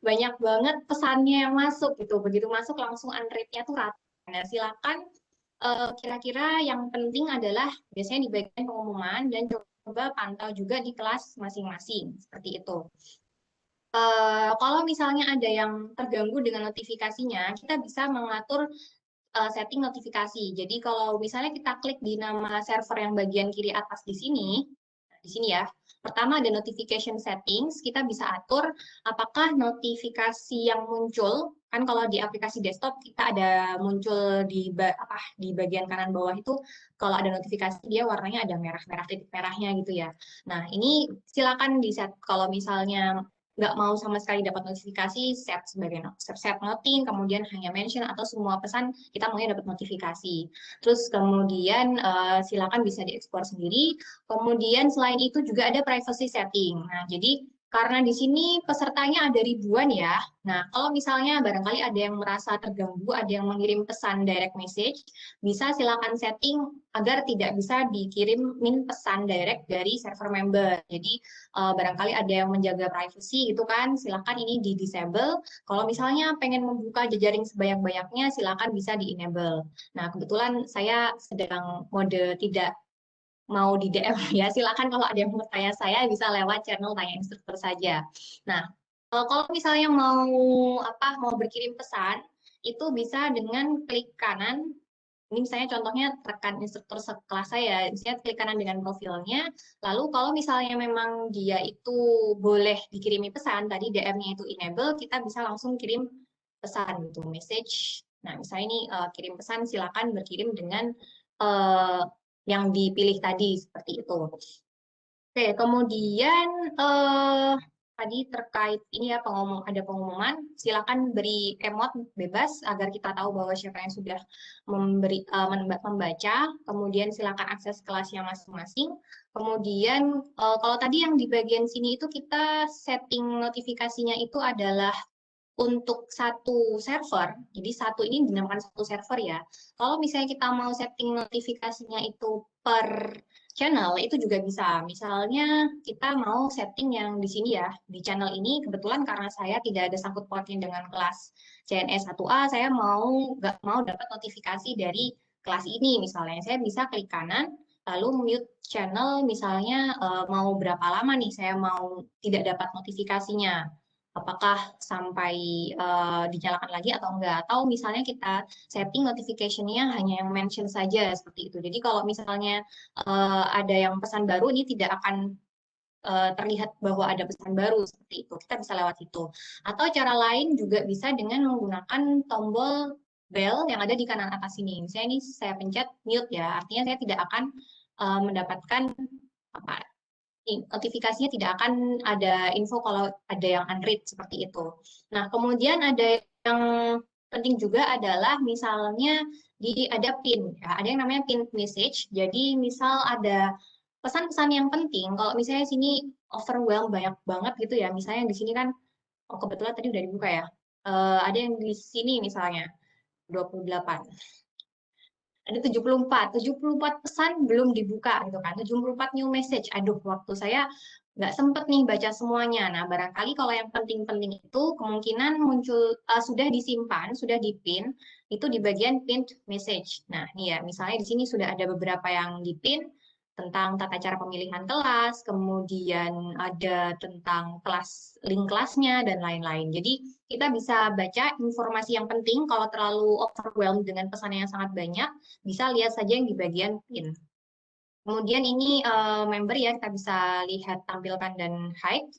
banyak banget pesannya yang masuk gitu. Begitu masuk langsung unread-nya tuh rata. Nah, silakan kira-kira yang penting adalah biasanya di bagian pengumuman dan coba pantau juga di kelas masing-masing seperti itu. Kalau misalnya ada yang terganggu dengan notifikasinya, kita bisa mengatur setting notifikasi. Jadi kalau misalnya kita klik di nama server yang bagian kiri atas di sini ya. Pertama ada notification settings, kita bisa atur apakah notifikasi yang muncul, kan kalau di aplikasi desktop kita ada muncul di bagian kanan bawah itu, kalau ada notifikasi dia warnanya ada merah-merah, titik merahnya gitu ya. Nah ini silakan di set, kalau misalnya nggak mau sama sekali dapat notifikasi, set sebagai set noting, kemudian hanya mention atau semua pesan kita maunya dapat notifikasi. Terus kemudian silakan bisa diekspor sendiri. Kemudian selain itu juga ada privacy setting. Nah, jadi karena di sini pesertanya ada ribuan ya. Nah, kalau misalnya barangkali ada yang merasa terganggu, ada yang mengirim pesan direct message, bisa silakan setting agar tidak bisa dikirimin pesan direct dari server member. Jadi barangkali ada yang menjaga privacy gitu kan, silakan ini di disable. Kalau misalnya pengen membuka jejaring sebanyak-banyaknya, silakan bisa di enable. Nah, kebetulan saya sedang mode tidak mau di DM ya, silakan kalau ada yang mau tanya saya bisa lewat channel tanya instruktur saja. Nah, kalau misalnya mau berkirim pesan, itu bisa dengan klik kanan. Ini misalnya contohnya rekan instruktur sekelas saya, misalnya klik kanan dengan profilnya, lalu kalau misalnya memang dia itu boleh dikirimi pesan, tadi DM-nya itu enable, kita bisa langsung kirim pesan gitu, message. Nah, misalnya ini kirim pesan, silakan berkirim dengan yang dipilih tadi, seperti itu. Oke, kemudian tadi terkait ini ya, ada pengumuman, silakan beri emot bebas agar kita tahu bahwa siapa yang sudah membaca, kemudian silakan akses kelasnya masing-masing. Kemudian kalau tadi yang di bagian sini itu kita setting notifikasinya itu adalah untuk satu server, jadi satu ini dinamakan satu server ya. Kalau misalnya kita mau setting notifikasinya itu per channel, itu juga bisa. Misalnya kita mau setting yang di sini ya, di channel ini kebetulan karena saya tidak ada sangkut pautnya dengan kelas CNS 1A, saya nggak mau dapat notifikasi dari kelas ini misalnya. Saya bisa klik kanan, lalu mute channel misalnya mau berapa lama nih saya mau tidak dapat notifikasinya. Apakah sampai dinyalakan lagi atau enggak, atau misalnya kita setting notification-nya hanya yang mention saja seperti itu. Jadi kalau misalnya ada yang pesan baru, ini tidak akan terlihat bahwa ada pesan baru seperti itu. Kita bisa lewat itu. Atau cara lain juga bisa dengan menggunakan tombol bell yang ada di kanan atas ini. Misalnya ini saya pencet mute ya, artinya saya tidak akan mendapatkan notifikasinya, tidak akan ada info kalau ada yang unread seperti itu. Nah, kemudian ada yang penting juga adalah misalnya ada pin, ya, ada yang namanya pin message. Jadi misal ada pesan-pesan yang penting, kalau misalnya sini overwhelm banyak banget gitu ya, misalnya di sini kan, kebetulan tadi udah dibuka ya, ada yang di sini misalnya 28. Ada 74 pesan belum dibuka gitu kan, 74 new message. Aduh, waktu saya nggak sempet nih baca semuanya. Nah, barangkali kalau yang penting-penting itu kemungkinan muncul sudah disimpan, sudah dipin, itu di bagian pinned message. Nah, nih ya, misalnya di sini sudah ada beberapa yang dipin tentang tata cara pemilihan kelas, kemudian ada tentang kelas, link kelasnya, dan lain-lain. Jadi, kita bisa baca informasi yang penting. Kalau terlalu overwhelmed dengan pesan yang sangat banyak, bisa lihat saja yang di bagian pin. Kemudian ini member ya, kita bisa lihat, tampilkan, dan hide.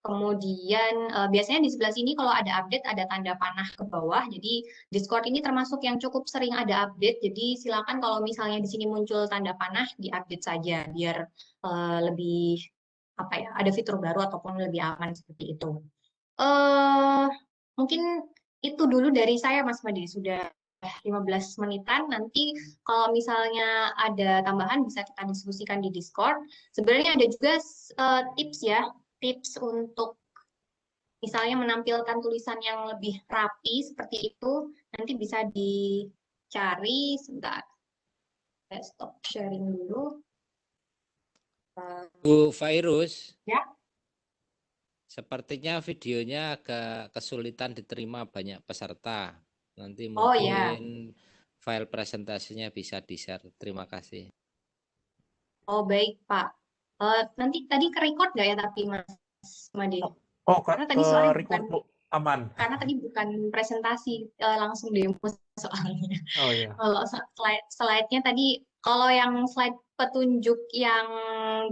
Kemudian biasanya di sebelah sini kalau ada update ada tanda panah ke bawah. Jadi Discord ini termasuk yang cukup sering ada update. Jadi silakan kalau misalnya di sini muncul tanda panah diupdate saja biar lebih apa ya, ada fitur baru ataupun lebih aman seperti itu. Mungkin itu dulu dari saya Mas Madi. Sudah 15 menitan. Nanti kalau misalnya ada tambahan bisa kita diskusikan di Discord. Sebenarnya ada juga tips ya, tips untuk misalnya menampilkan tulisan yang lebih rapi seperti itu. Nanti bisa dicari sebentar. Saya stop sharing dulu. Bu Fairuz, Ya. sepertinya videonya agak kesulitan diterima banyak peserta. Nanti Oh ya. mungkin file presentasinya bisa di-share. Terima kasih. Oh baik Pak. Nanti tadi ke-record nggak ya tapi Mas Made? Oh, Karena tadi soalnya record bukan, Bu, aman. karena tadi bukan presentasi, langsung demo soalnya. Oh iya. Kalau slide-nya tadi, kalau yang slide petunjuk yang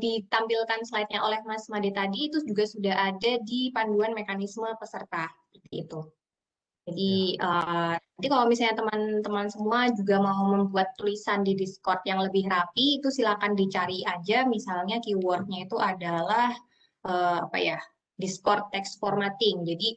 ditampilkan slide-nya oleh Mas Made tadi itu juga sudah ada di panduan mekanisme peserta seperti itu. Jadi nanti kalau misalnya teman-teman semua juga mau membuat tulisan di Discord yang lebih rapi, itu silakan dicari aja. Misalnya keywordnya itu adalah apa ya, Discord text formatting. Jadi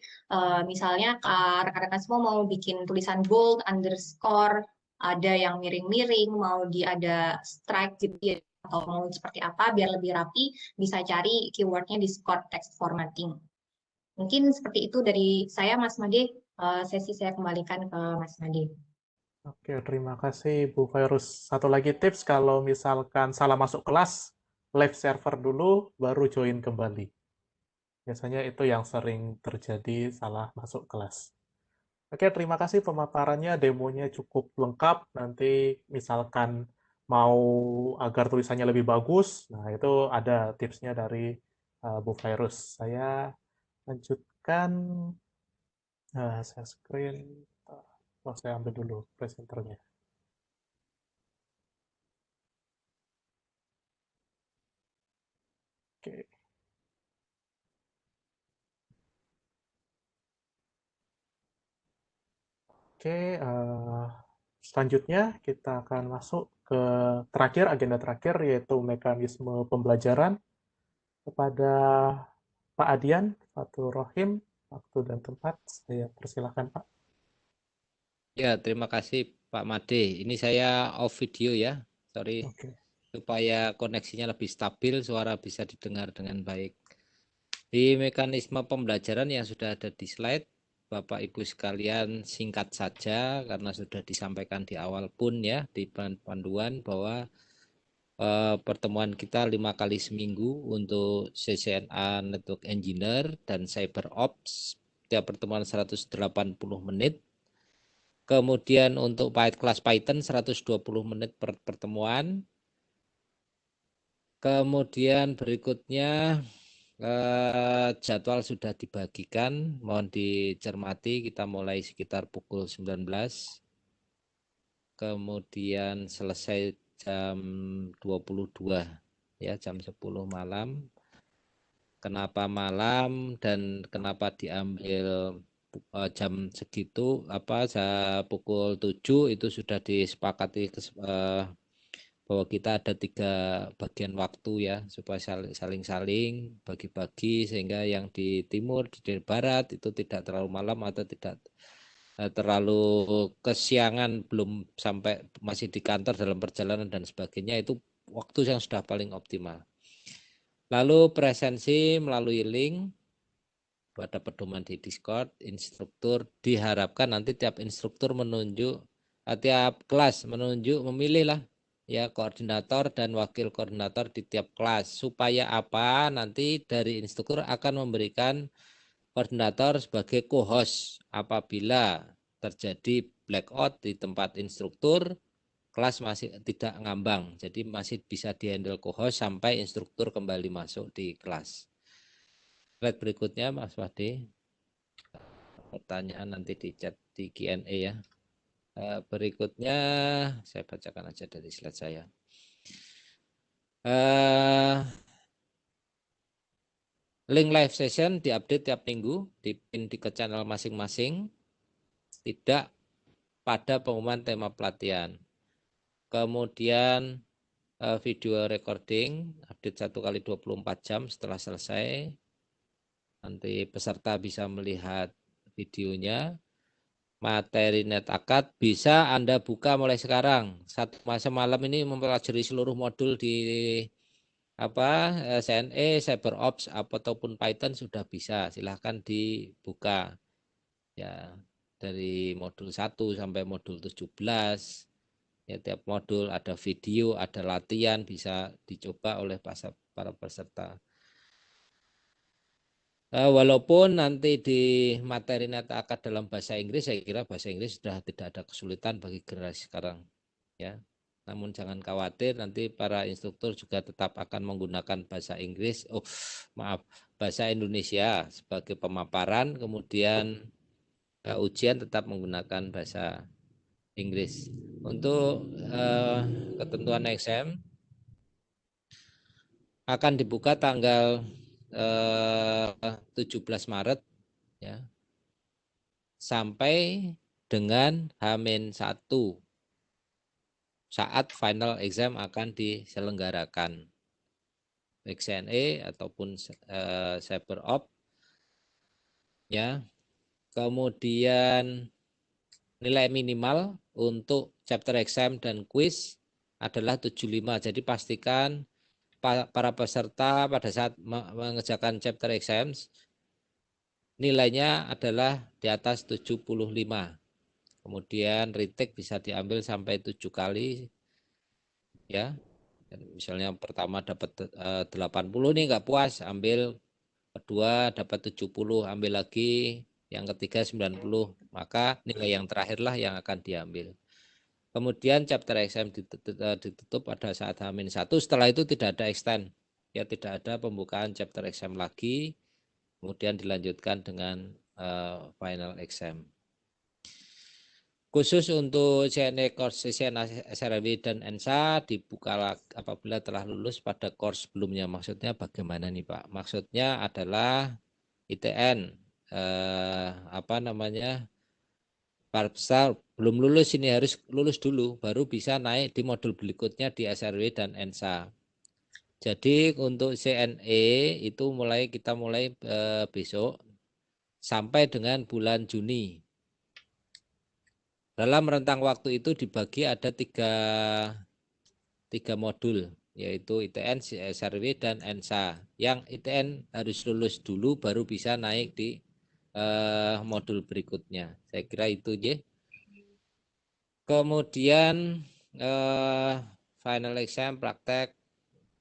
misalnya rekan-rekan semua mau bikin tulisan bold, underscore, ada yang miring-miring, mau ada strike gitu ya, atau mau seperti apa biar lebih rapi, bisa cari keywordnya Discord text formatting. Mungkin seperti itu dari saya, Mas Made. Sesi saya kembalikan ke Mas Made. Oke, terima kasih Bu Fairuz. Satu lagi tips, kalau misalkan salah masuk kelas, live server dulu, baru join kembali. Biasanya itu yang sering terjadi, salah masuk kelas. Oke, terima kasih pemaparannya, demonya cukup lengkap. Nanti misalkan mau agar tulisannya lebih bagus, nah itu ada tipsnya dari Bu Fairuz. Saya lanjutkan, saya screen. Oh, saya ambil dulu presenternya. Oke. Oke, selanjutnya kita akan masuk ke terakhir, agenda terakhir, yaitu mekanisme pembelajaran. Kepada Pak Adian, Fatul Rohim, waktu dan tempat, saya persilahkan Pak. Ya, terima kasih Pak Made. Ini saya off video ya, sorry. Oke. Supaya koneksinya lebih stabil, suara bisa didengar dengan baik. Di mekanisme pembelajaran yang sudah ada di slide, Bapak Ibu sekalian singkat saja karena sudah disampaikan di awal pun ya di panduan bahwa pertemuan kita 5 kali seminggu untuk CCNA Network Engineer dan Cyber Ops. Tiap pertemuan 180 menit. Kemudian untuk kelas Python 120 menit per pertemuan. Kemudian berikutnya jadwal sudah dibagikan, mohon dicermati, kita mulai sekitar pukul 19. Kemudian selesai jam 22 ya, jam 10 malam. Kenapa malam dan kenapa diambil jam segitu, pukul 7 itu sudah disepakati bahwa kita ada 3 bagian waktu ya, supaya saling-saling bagi-bagi sehingga yang di timur, di barat itu tidak terlalu malam atau tidak terlalu kesiangan, belum sampai masih di kantor dalam perjalanan dan sebagainya, itu waktu yang sudah paling optimal. Lalu presensi melalui link pada pedoman di Discord, instruktur diharapkan nanti tiap instruktur menunjuk, tiap kelas menunjuk, memilih lah ya koordinator dan wakil koordinator di tiap kelas, supaya apa, nanti dari instruktur akan memberikan koordinator sebagai co-host apabila terjadi blackout di tempat instruktur, kelas masih tidak ngambang, jadi masih bisa dihandle co-host sampai instruktur kembali masuk di kelas. Slide berikutnya Mas Wadi. Pertanyaan nanti di chat di Q&A ya. Berikutnya saya bacakan aja dari slide saya. Link live session diupdate tiap minggu, dipin di ke channel masing-masing, tidak pada pengumuman tema pelatihan. Kemudian video recording, update 1 kali 24 jam setelah selesai. Nanti peserta bisa melihat videonya. Materi net akad bisa Anda buka mulai sekarang. Satu masa malam ini mempelajari seluruh modul di CNE, CyberOps ataupun Python sudah bisa. Silahkan dibuka. Ya, dari modul 1 sampai modul 17. Ya, tiap modul ada video, ada latihan, bisa dicoba oleh para peserta. Walaupun nanti di materi net akad dalam bahasa Inggris, saya kira bahasa Inggris sudah tidak ada kesulitan bagi generasi sekarang. Ya, namun jangan khawatir, nanti para instruktur juga tetap akan menggunakan bahasa Inggris, bahasa Indonesia sebagai pemaparan, kemudian ujian tetap menggunakan bahasa Inggris. Untuk ketentuan exam akan dibuka tanggal 17 Maret ya, sampai dengan H-1 saat final exam akan diselenggarakan, baik CNE ataupun CyberOps ya. Kemudian nilai minimal untuk chapter exam dan quiz adalah 75. Jadi pastikan para peserta pada saat mengerjakan chapter exams nilainya adalah di atas 75. Kemudian retake bisa diambil sampai 7 kali ya. Misalnya pertama dapat 80 nih nggak puas, ambil kedua dapat 70, ambil lagi, yang ketiga 90, maka nilai yang terakhirlah yang akan diambil. Kemudian chapter exam ditutup pada saat H-1, setelah itu tidak ada extend, ya tidak ada pembukaan chapter exam lagi, kemudian dilanjutkan dengan final exam. Khusus untuk CNE course SRW dan ENSA dibuka apabila telah lulus pada course sebelumnya. Maksudnya bagaimana nih Pak? Maksudnya adalah ITN belum lulus, ini harus lulus dulu baru bisa naik di modul berikutnya di SRW dan ENSA. Jadi untuk CNE itu kita mulai besok sampai dengan bulan Juni. Dalam rentang waktu itu dibagi ada tiga modul, yaitu ITN, SRW dan ENSA. Yang ITN harus lulus dulu baru bisa naik di modul berikutnya. Saya kira itu ya. Kemudian final exam praktek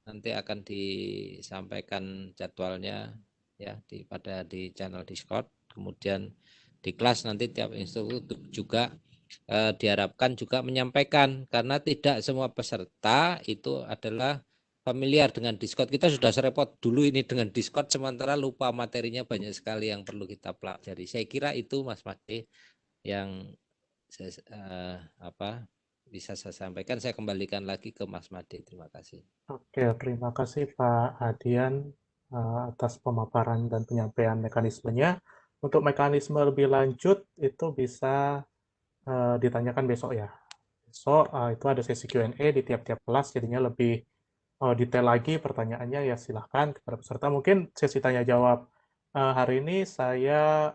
nanti akan disampaikan jadwalnya ya di channel Discord. Kemudian di kelas nanti tiap instruktur juga diharapkan juga menyampaikan, karena tidak semua peserta itu adalah familiar dengan Discord. Kita sudah serepot dulu ini dengan Discord, sementara lupa materinya banyak sekali yang perlu kita pelajari. Saya kira itu Mas Made yang bisa saya sampaikan. Saya kembalikan lagi ke Mas Made. Terima kasih. Oke, terima kasih Pak Adian atas pemaparan dan penyampaian mekanismenya. Untuk mekanisme lebih lanjut itu bisa ditanyakan besok ya. Besok itu ada sesi Q&A di tiap-tiap kelas, jadinya lebih detail lagi pertanyaannya, ya silahkan kepada peserta. Mungkin sesi tanya jawab hari ini saya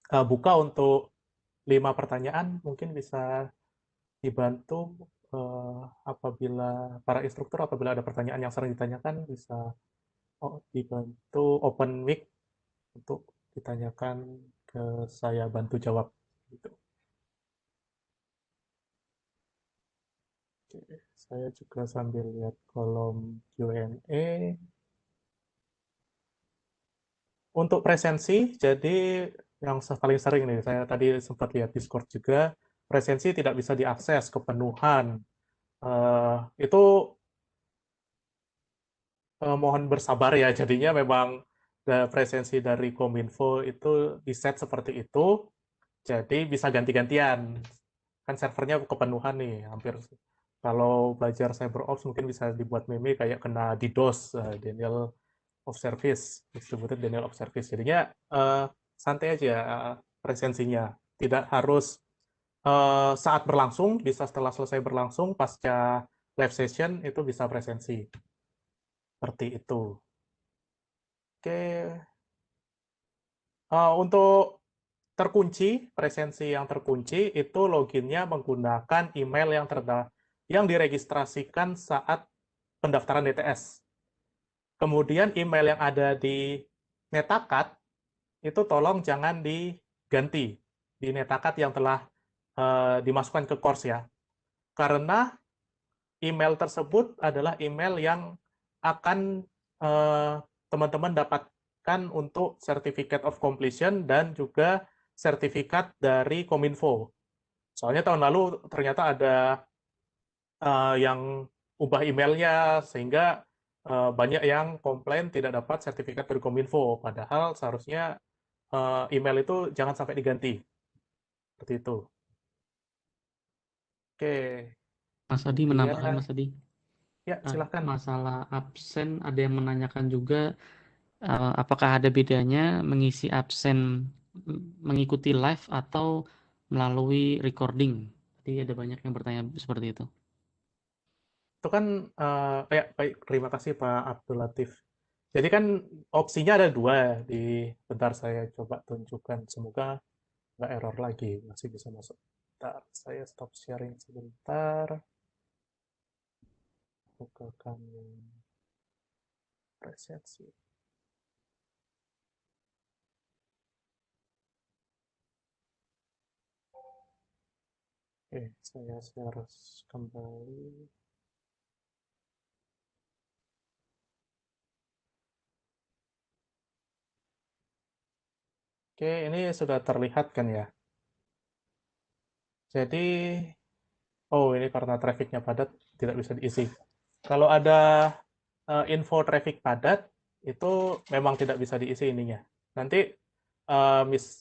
buka untuk 5 pertanyaan, mungkin bisa dibantu apabila para instruktur apabila ada pertanyaan yang sering ditanyakan bisa dibantu open mic untuk ditanyakan ke saya, bantu jawab gitu. Oke, saya juga sambil lihat kolom Q&A. Untuk presensi, jadi yang paling sering nih, saya tadi sempat lihat Discord juga, presensi tidak bisa diakses kepenuhan. Itu mohon bersabar ya, jadinya memang presensi dari Kominfo itu di-set seperti itu, jadi bisa ganti-gantian. Kan servernya kepenuhan nih, hampir. Kalau belajar CyberOps mungkin bisa dibuat meme kayak kena DDoS, Daniel of service, distributed denial of service. Jadinya santai aja presensinya, tidak harus saat berlangsung, bisa setelah selesai berlangsung, pasca live session itu bisa presensi. Seperti itu. Oke. Untuk terkunci, presensi yang terkunci, itu loginnya menggunakan email yang diregistrasikan saat pendaftaran DTS. Kemudian email yang ada di Netakat, itu tolong jangan diganti di Netakat yang telah dimasukkan ke course ya. Karena email tersebut adalah email yang akan teman-teman dapatkan untuk Certificate of Completion dan juga sertifikat dari Kominfo. Soalnya tahun lalu ternyata ada yang ubah emailnya, sehingga banyak yang komplain tidak dapat sertifikat dari Kominfo. Padahal seharusnya email itu jangan sampai diganti. Seperti itu. Oke. Mas Adi menambahkan, Mas Adi. Ya, silahkan. Masalah absen, ada yang menanyakan juga apakah ada bedanya mengisi absen mengikuti live atau melalui recording. Jadi ada banyak yang bertanya seperti itu. Itu kan, ya baik, terima kasih Pak Abdul Latif. Jadi kan opsinya ada dua, bentar saya coba tunjukkan, semoga nggak error lagi, masih bisa masuk. Bentar, saya stop sharing sebentar. Bukakan presensi. Oke, saya share kembali. Oke, ini sudah terlihat kan ya? Jadi, oh ini karena trafficnya padat, tidak bisa diisi. Kalau ada info traffic padat, itu memang tidak bisa diisi ininya. Nanti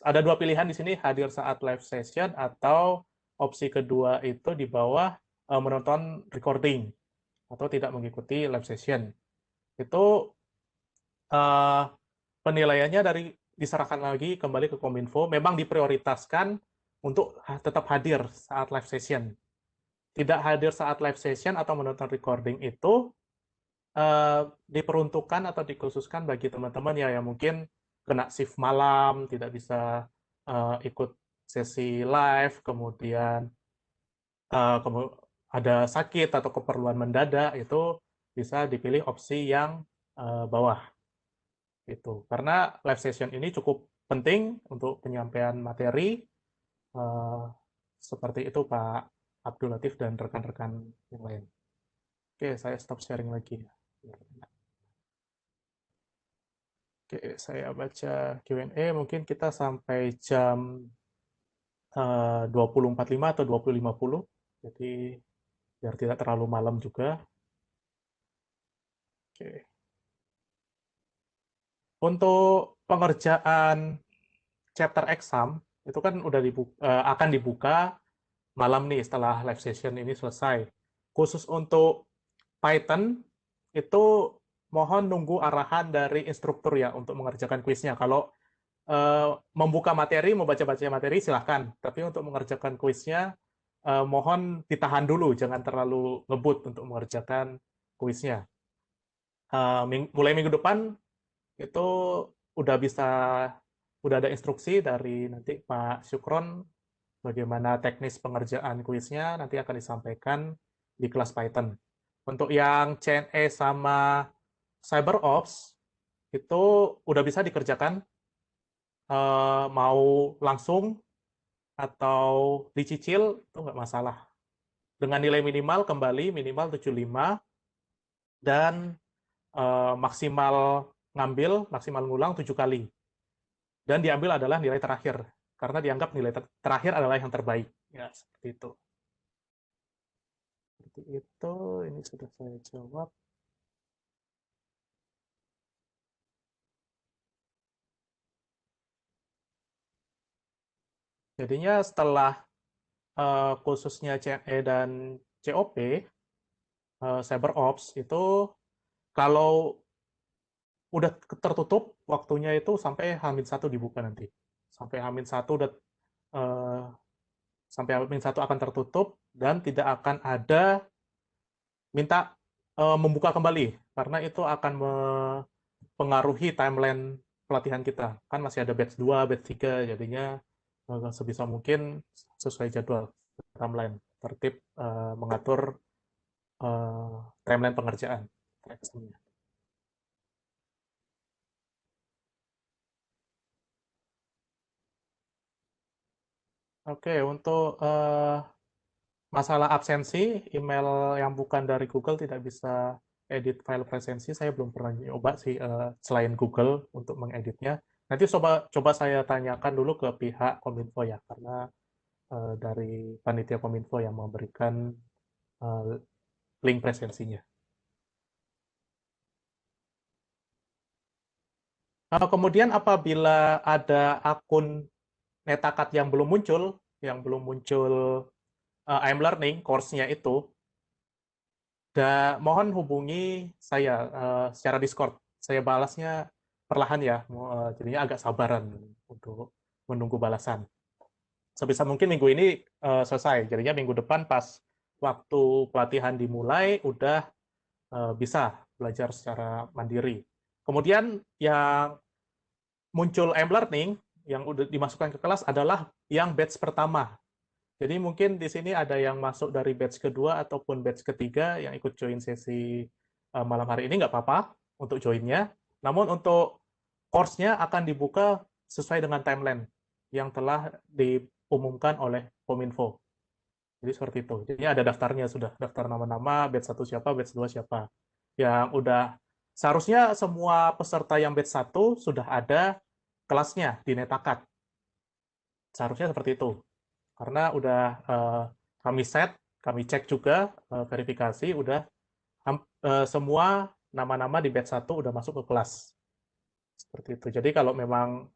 ada dua pilihan di sini, hadir saat live session, atau opsi kedua itu di bawah menonton recording, atau tidak mengikuti live session. Itu penilaiannya diserahkan lagi kembali ke Kominfo, memang diprioritaskan untuk tetap hadir saat live session. Tidak hadir saat live session atau menonton recording itu diperuntukkan atau dikhususkan bagi teman-teman ya yang mungkin kena shift malam, tidak bisa ikut sesi live, kemudian ada sakit atau keperluan mendadak, itu bisa dipilih opsi yang bawah. Itu karena live session ini cukup penting untuk penyampaian materi, seperti itu Pak Abdul Latif dan rekan-rekan yang lain. Oke, saya stop sharing lagi. Oke, saya baca Q&A, mungkin kita sampai jam 20.45 atau 20.50, jadi biar tidak terlalu malam juga. Oke. Untuk pengerjaan chapter exam, itu kan udah akan dibuka malam nih setelah live session ini selesai. Khusus untuk Python, itu mohon nunggu arahan dari instruktur ya untuk mengerjakan kuisnya. Kalau membuka materi, mau baca-baca materi, silahkan. Tapi untuk mengerjakan kuisnya, mohon ditahan dulu, jangan terlalu ngebut untuk mengerjakan kuisnya. Mulai minggu depan, itu udah ada instruksi dari nanti Pak Syukron, bagaimana teknis pengerjaan kuisnya, nanti akan disampaikan di kelas Python. Untuk yang CNE sama CyberOps, itu udah bisa dikerjakan, mau langsung atau dicicil, itu nggak masalah. Dengan nilai minimal, kembali minimal 75, dan maksimal ngulang 7 kali. Dan diambil adalah nilai terakhir, karena dianggap nilai terakhir adalah yang terbaik. Ya, seperti itu. Seperti itu, ini sudah saya jawab. Jadinya setelah khususnya CNE dan COP, CyberOps, itu kalau udah tertutup waktunya itu sampai H-1 dibuka nanti. Sampai H-1 udah sampai H-1 akan tertutup dan tidak akan ada minta membuka kembali karena itu akan mempengaruhi timeline pelatihan kita. Kan masih ada batch 2, batch 3, jadinya sebisa mungkin sesuai jadwal timeline, tertib mengatur timeline pengerjaan. Oke, untuk masalah absensi, email yang bukan dari Google tidak bisa edit file presensi. Saya belum pernah nyoba sih selain Google untuk mengeditnya. Nanti coba saya tanyakan dulu ke pihak Kominfo ya, karena dari panitia Kominfo yang memberikan link presensinya. Kemudian apabila ada akun Netakat yang belum muncul I'm Learning course-nya itu, mohon hubungi saya secara Discord. Saya balasnya perlahan ya, jadinya agak sabaran untuk menunggu balasan. Sebisa mungkin minggu ini selesai, jadinya minggu depan pas waktu pelatihan dimulai udah bisa belajar secara mandiri. Kemudian yang muncul M-Learning yang udah dimasukkan ke kelas adalah yang batch pertama. Jadi mungkin di sini ada yang masuk dari batch kedua ataupun batch ketiga yang ikut join sesi malam hari ini, nggak apa-apa untuk joinnya. Namun untuk course-nya akan dibuka sesuai dengan timeline yang telah diumumkan oleh Kominfo. Jadi seperti itu. Jadi ada daftarnya sudah, daftar nama-nama, batch 1 siapa, batch 2 siapa. Yang udah, seharusnya semua peserta yang batch 1 sudah ada kelasnya di Netakat. Seharusnya seperti itu. Karena udah kami set, kami cek juga, verifikasi, udah semua nama-nama di batch 1 udah masuk ke kelas. Seperti itu. Jadi kalau memang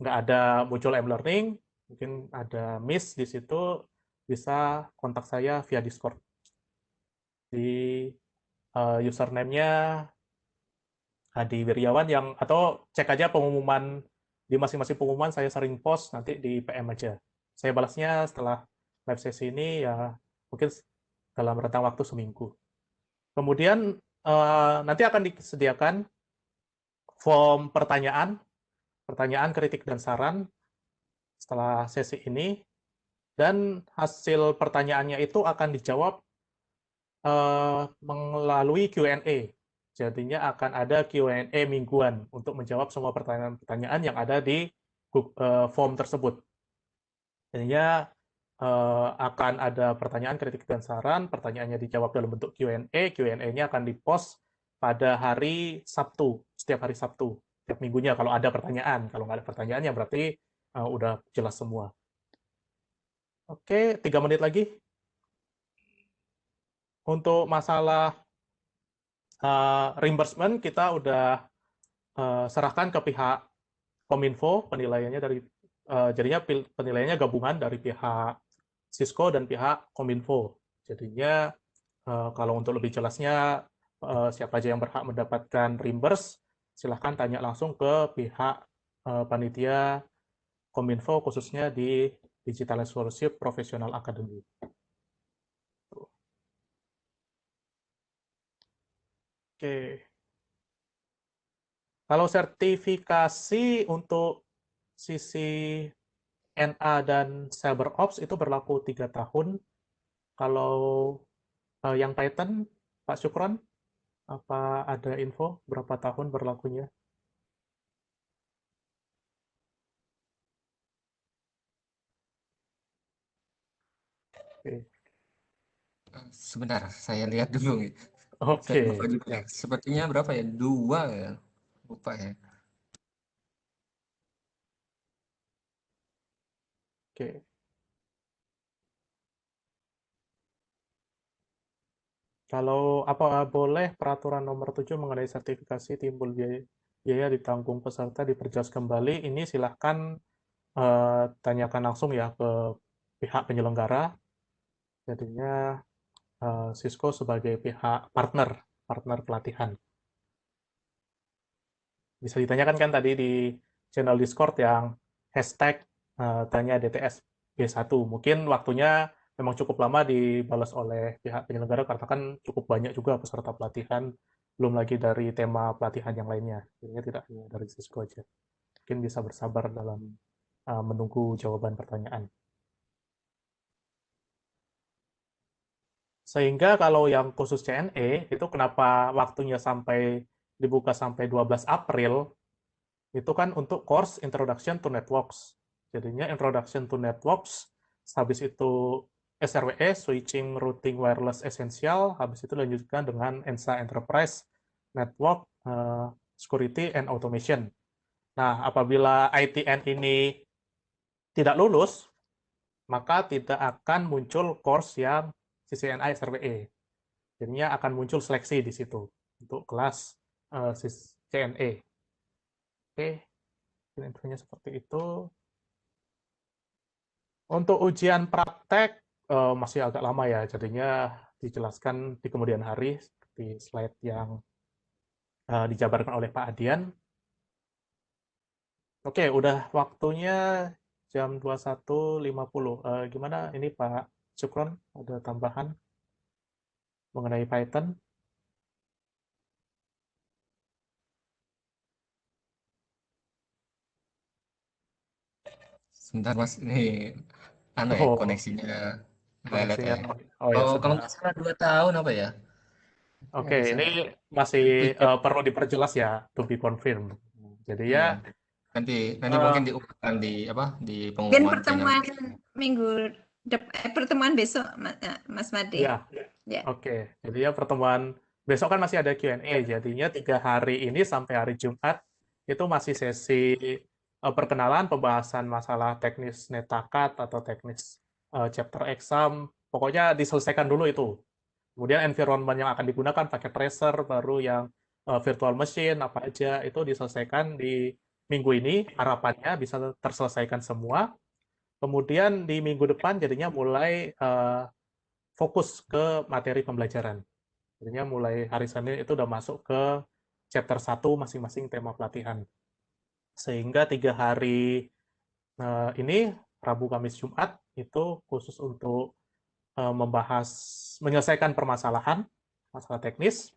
nggak ada muncul M-Learning, mungkin ada miss di situ, bisa kontak saya via Discord. Di username-nya Hadi Wiryawan atau cek aja pengumuman di masing-masing pengumuman, saya sering post, nanti di PM aja. Saya balasnya setelah live sesi ini ya mungkin dalam rentang waktu seminggu. Kemudian nanti akan disediakan form pertanyaan, kritik dan saran setelah sesi ini, dan hasil pertanyaannya itu akan dijawab melalui Q&A. Jadinya akan ada Q&A mingguan untuk menjawab semua pertanyaan-pertanyaan yang ada di form tersebut. Jadinya akan ada pertanyaan, kritik, dan saran, pertanyaannya dijawab dalam bentuk Q&A, Q&A-nya akan dipost pada hari Sabtu, setiap hari Sabtu, setiap minggunya kalau ada pertanyaan. Kalau nggak ada pertanyaan ya berarti udah jelas semua. Oke, 3 menit lagi. Untuk masalah reimbursement kita udah serahkan ke pihak Kominfo, penilaiannya jadinya penilaiannya gabungan dari pihak Cisco dan pihak Kominfo. Jadinya kalau untuk lebih jelasnya siapa aja yang berhak mendapatkan reimburse, silahkan tanya langsung ke pihak panitia Kominfo khususnya di Digital Scholarship Professional Academy. Oke. Kalau sertifikasi untuk sisi NA dan CyberOps itu berlaku 3 tahun. Kalau yang Python, Pak Syukron, apa ada info berapa tahun berlakunya? Oke. Sebentar, saya lihat dulu. Oke. Saya lupa juga. Sepertinya berapa ya? 2 ya? Lupa ya. Oke. Kalau apa boleh peraturan nomor 7 mengenai sertifikasi timbul biaya ditanggung peserta diperjelas kembali, ini silahkan tanyakan langsung ya ke pihak penyelenggara. Jadinya Cisco sebagai pihak partner pelatihan. Bisa ditanyakan kan tadi di channel Discord yang hashtag tanya DTS B1. Mungkin waktunya memang cukup lama dibalas oleh pihak penyelenggara karena kan cukup banyak juga peserta pelatihan, belum lagi dari tema pelatihan yang lainnya. Jadi tidak hanya dari Cisco aja. Mungkin bisa bersabar dalam menunggu jawaban pertanyaan. Sehingga kalau yang khusus CNE, itu kenapa waktunya dibuka sampai 12 April, itu kan untuk course Introduction to Networks. Jadinya Introduction to Networks, habis itu SRWE, Switching Routing Wireless Essential, habis itu lanjutkan dengan ENSA Enterprise, Network, Security, and Automation. Nah, apabila ITN ini tidak lulus, maka tidak akan muncul course yang CCNA SRWE. Jadinya akan muncul seleksi di situ untuk kelas CNE. Oke, infonya seperti itu. Untuk ujian praktek masih agak lama ya, jadinya dijelaskan di kemudian hari seperti slide yang dijabarkan oleh Pak Adian. Oke, udah waktunya jam 21.50. Gimana ini Pak Sukron, ada tambahan mengenai Python? Sebentar Mas, ini koneksinya lelet koneksinya, ya. oh ya Kalau sudah. nggak salah 2 tahun apa ya? Oke, ini masih perlu diperjelas ya, to be confirmed. Jadi ya, nanti mungkin diumumkan di Mungkin pengumuman channel. pertemuan besok, Mas Made. ya, oke. Jadi ya pertemuan besok kan masih ada Q&A, jadinya 3 hari ini sampai hari Jumat itu masih sesi perkenalan, pembahasan masalah teknis netakat atau teknis chapter exam. Pokoknya diselesaikan dulu itu. Kemudian environment yang akan digunakan pakai tracer, baru yang virtual machine, apa aja, itu diselesaikan di minggu ini, harapannya bisa terselesaikan semua. Kemudian di minggu depan jadinya mulai fokus ke materi pembelajaran. Jadinya mulai hari Senin itu udah masuk ke chapter 1 masing-masing tema pelatihan. Sehingga 3 hari ini, Rabu, Kamis, Jumat, itu khusus untuk menyelesaikan permasalahan, masalah teknis.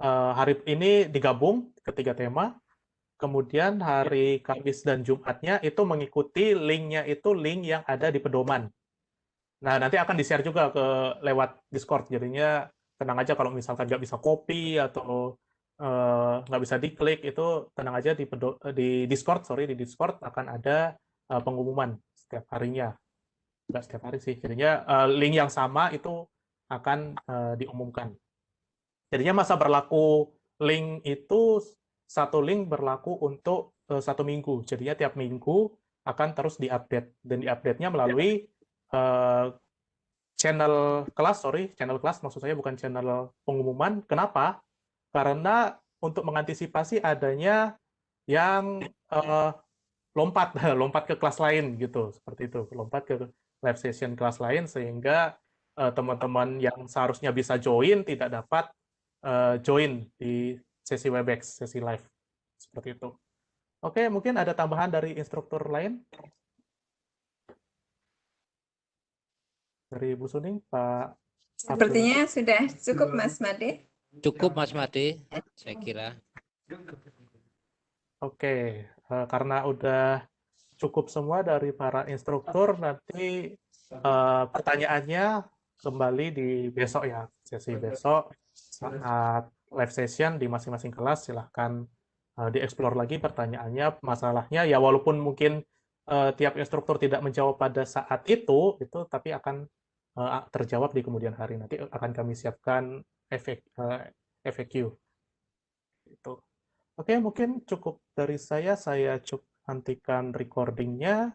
Hari ini digabung ketiga tema. Kemudian hari Kamis dan Jumatnya itu mengikuti linknya itu link yang ada di pedoman. Nah, nanti akan di-share juga lewat Discord. Jadinya tenang aja kalau misalkan nggak bisa copy atau nggak bisa diklik, itu tenang aja di Discord, di Discord akan ada pengumuman setiap harinya. Nggak setiap hari sih. Jadinya link yang sama itu akan diumumkan. Jadinya masa berlaku link itu satu link berlaku untuk 1 minggu. Jadinya tiap minggu akan terus diupdate, dan diupdate-nya melalui channel kelas maksud saya, bukan channel pengumuman. Kenapa? Karena untuk mengantisipasi adanya yang lompat ke kelas lain gitu, seperti itu, lompat ke live session kelas lain, sehingga teman-teman yang seharusnya bisa join tidak dapat join di sesi Webex, sesi live, seperti itu. Oke, mungkin ada tambahan dari instruktur lain? Dari Bu Suning, Pak Sepertinya sudah cukup, Mas Made. Cukup, Mas Made, saya kira. Oke, karena udah cukup semua dari para instruktur, nanti pertanyaannya kembali di besok ya, sesi besok saat live session di masing-masing kelas. Silahkan dieksplor lagi pertanyaannya, masalahnya ya, walaupun mungkin tiap instruktur tidak menjawab pada saat itu tapi akan terjawab di kemudian hari. Nanti akan kami siapkan FAQ. Itu. Oke, mungkin cukup dari saya. Saya hentikan recordingnya.